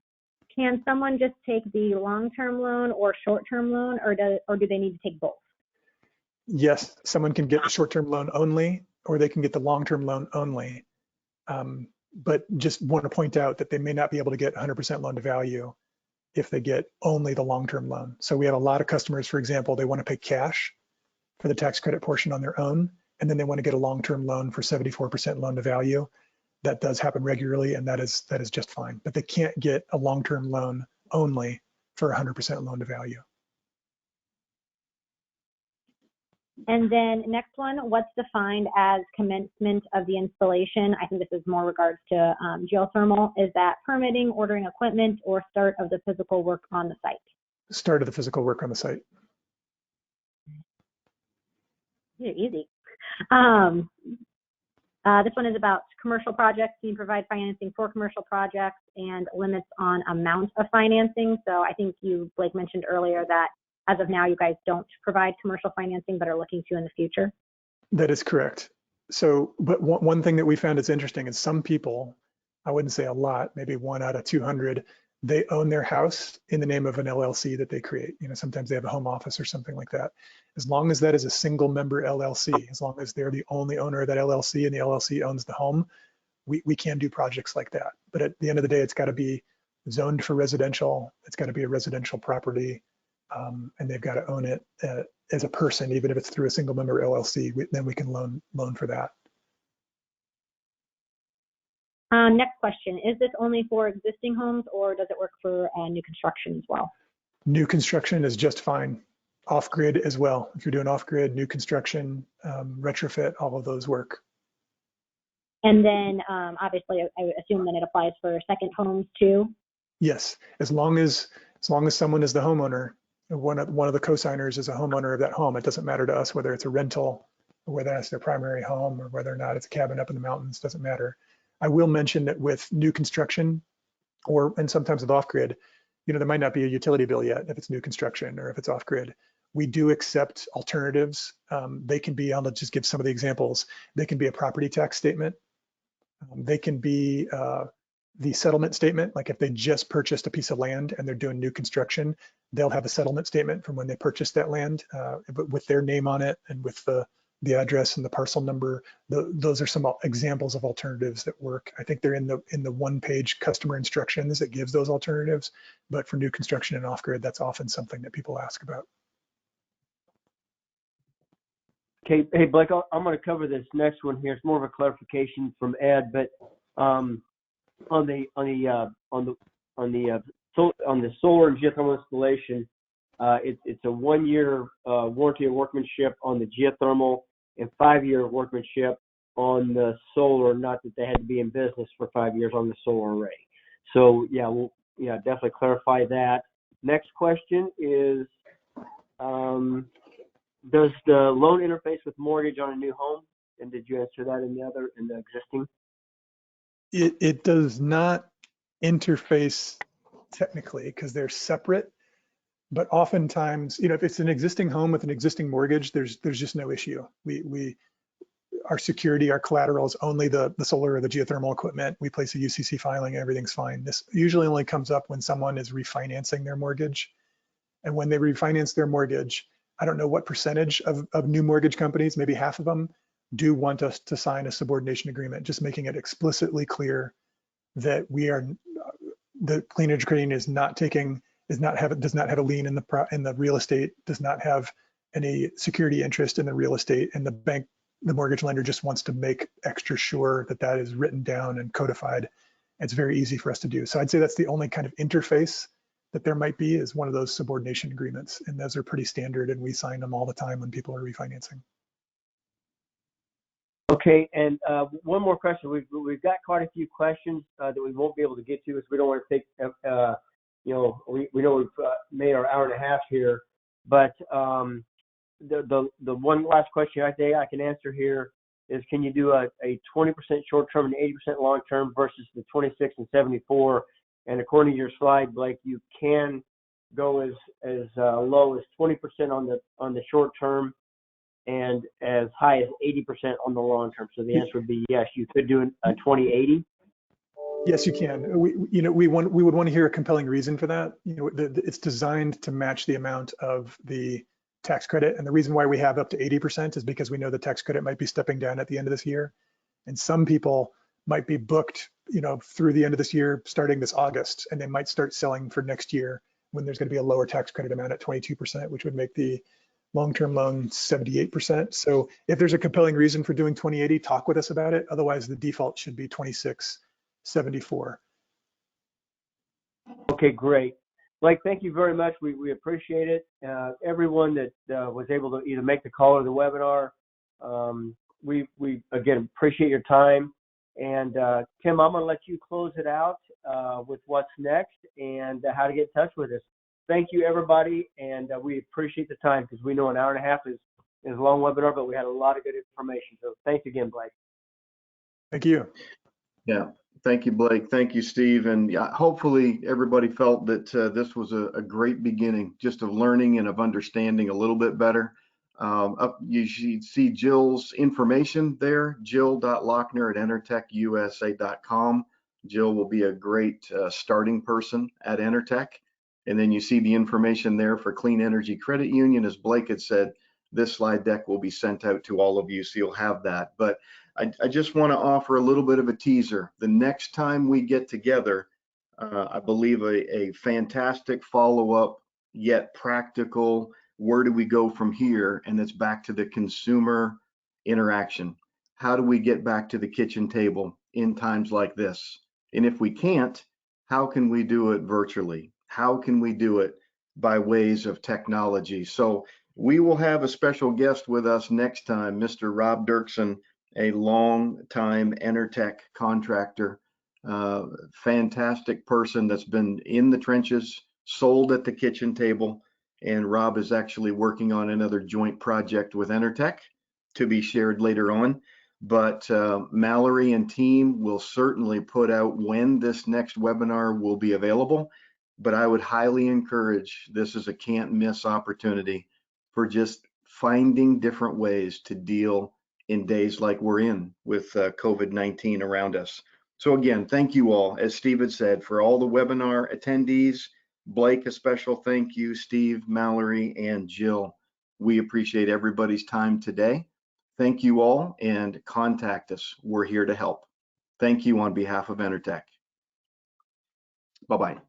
S1: someone just take the long-term loan or short-term loan, or do they need to take both?
S4: Yes, someone can get the short-term loan only, or they can get the long-term loan only. But just want to point out that they may not be able to get 100% loan to value if they get only the long-term loan. So we have a lot of customers, for example, they want to pay cash for the tax credit portion on their own, and then they want to get a long-term loan for 74% loan to value. That does happen regularly, and that is just fine. But they can't get a long-term loan only for 100% loan to value.
S1: And then next one, what's defined as commencement of the installation? I think this is more regards to geothermal. Is that permitting, ordering equipment, or start of the physical work on the site?
S4: Start of the physical work on the site.
S1: Easy. This one is about commercial projects. Do you provide financing for commercial projects and limits on amount of financing? So I think Blake mentioned earlier that as of now, you guys don't provide commercial financing, but are looking to in the future.
S4: That is correct. So, but one thing that we found is interesting is some people, I wouldn't say a lot, maybe 1 out of 200, they own their house in the name of an LLC that they create. Sometimes they have a home office or something like that. As long as that is a single member LLC, as long as they're the only owner of that LLC and the LLC owns the home, we can do projects like that. But at the end of the day, it's got to be zoned for residential. It's got to be a residential property. And they've got to own it as a person, even if it's through a single member LLC, then we can loan for that.
S1: Next question, is this only for existing homes or does it work for new construction as well?
S4: New construction is just fine. Off-grid as well. If you're doing off-grid, new construction, retrofit, all of those work.
S1: And then obviously I would assume that it applies for second homes too?
S4: Yes, as long as someone is the homeowner, one of the co-signers is a homeowner of that home. It doesn't matter to us whether it's a rental or whether that's their primary home or whether or not it's a cabin up in the mountains, doesn't matter. I will mention that with new construction and sometimes with off-grid, there might not be a utility bill yet if it's new construction or if it's off-grid. We do accept alternatives. They can be, I'll just give some of the examples. They can be a property tax statement. They can be the settlement statement, like if they just purchased a piece of land and they're doing new construction, they'll have a settlement statement from when they purchased that land, but with their name on it and with the address and the parcel number. Those are some examples of alternatives that work. I think they're in the one-page customer instructions that gives those alternatives, but for new construction and off-grid, that's often something that people ask about.
S2: Okay, hey Blake, I'm going to cover this next one here. It's more of a clarification from Ed, but on the solar and geothermal installation, it's a 1-year warranty of workmanship on the geothermal and 5-year workmanship on the solar. Not that they had to be in business for 5 years on the solar array. So yeah, we'll definitely clarify that. Next question is, does the loan interface with mortgage on a new home? And did you answer that in the existing?
S4: It does not interface technically because they're separate, but oftentimes, if it's an existing home with an existing mortgage, there's just no issue. Our security, our collateral is only the solar or the geothermal equipment. We place a UCC filing, everything's fine. This usually only comes up when someone is refinancing their mortgage. And when they refinance their mortgage, I don't know what percentage of new mortgage companies, maybe half of them, do want us to sign a subordination agreement, just making it explicitly clear that the clean energy trading does not have a lien in the real estate, does not have any security interest in the real estate, and the mortgage lender just wants to make extra sure that is written down and codified. It's very easy for us to do. So I'd say that's the only kind of interface that there might be is one of those subordination agreements. And those are pretty standard, and we sign them all the time when people are refinancing.
S2: Okay, and one more question. We've got quite a few questions that we won't be able to get to, as we don't want to take, we know we've made our hour and a half here, but the one last question I think I can answer here is, can you do a 20% short-term and 80% long-term versus the 26 and 74? And according to your slide, Blake, you can go as low as 20% on the short-term and as high as 80% on the long-term. So the answer would be yes, you could do a 20/80.
S4: Yes, you can. We would want to hear a compelling reason for that. It's designed to match the amount of the tax credit, and the reason why we have up to 80% is because we know the tax credit might be stepping down at the end of this year, and some people might be booked, through the end of this year, starting this August, and they might start selling for next year when there's going to be a lower tax credit amount at 22%, which would make the long-term loan 78%. So if there's a compelling reason for doing 20/80, talk with us about it. Otherwise, the default should be 26/74.
S2: Okay, great. Blake, thank you very much. We appreciate it. Everyone that was able to either make the call or the webinar, we again appreciate your time. And Tim, I'm going to let you close it out with what's next and how to get in touch with us. Thank you, everybody, and we appreciate the time, because we know an hour and a half is a long webinar, but we had a lot of good information. So thanks again, Blake.
S4: Thank you.
S3: Yeah, thank you, Blake. Thank you, Steve. And hopefully everybody felt that this was a great beginning, just of learning and of understanding a little bit better. You should see Jill's information there, jill.lochner@enertechusa.com. Jill will be a great starting person at Enertech. And then you see the information there for Clean Energy Credit Union. As Blake had said, this slide deck will be sent out to all of you, so you'll have that. But I just want to offer a little bit of a teaser. The next time we get together, I believe a fantastic follow-up, yet practical, where do we go from here? And it's back to the consumer interaction. How do we get back to the kitchen table in times like this? And if we can't, how can we do it virtually? How can we do it by ways of technology? So we will have a special guest with us next time, Mr. Rob Dirksen, a long-time Enertech contractor, fantastic person that's been in the trenches, sold at the kitchen table, and Rob is actually working on another joint project with Enertech to be shared later on. But Mallory and team will certainly put out when this next webinar will be available. But I would highly encourage, this is a can't miss opportunity for just finding different ways to deal in days like we're in with COVID-19 around us. So again, thank you all, as Steve had said, for all the webinar attendees. Blake, a special thank you, Steve, Mallory, and Jill. We appreciate everybody's time today. Thank you all, and contact us. We're here to help. Thank you on behalf of Enertech. Bye-bye.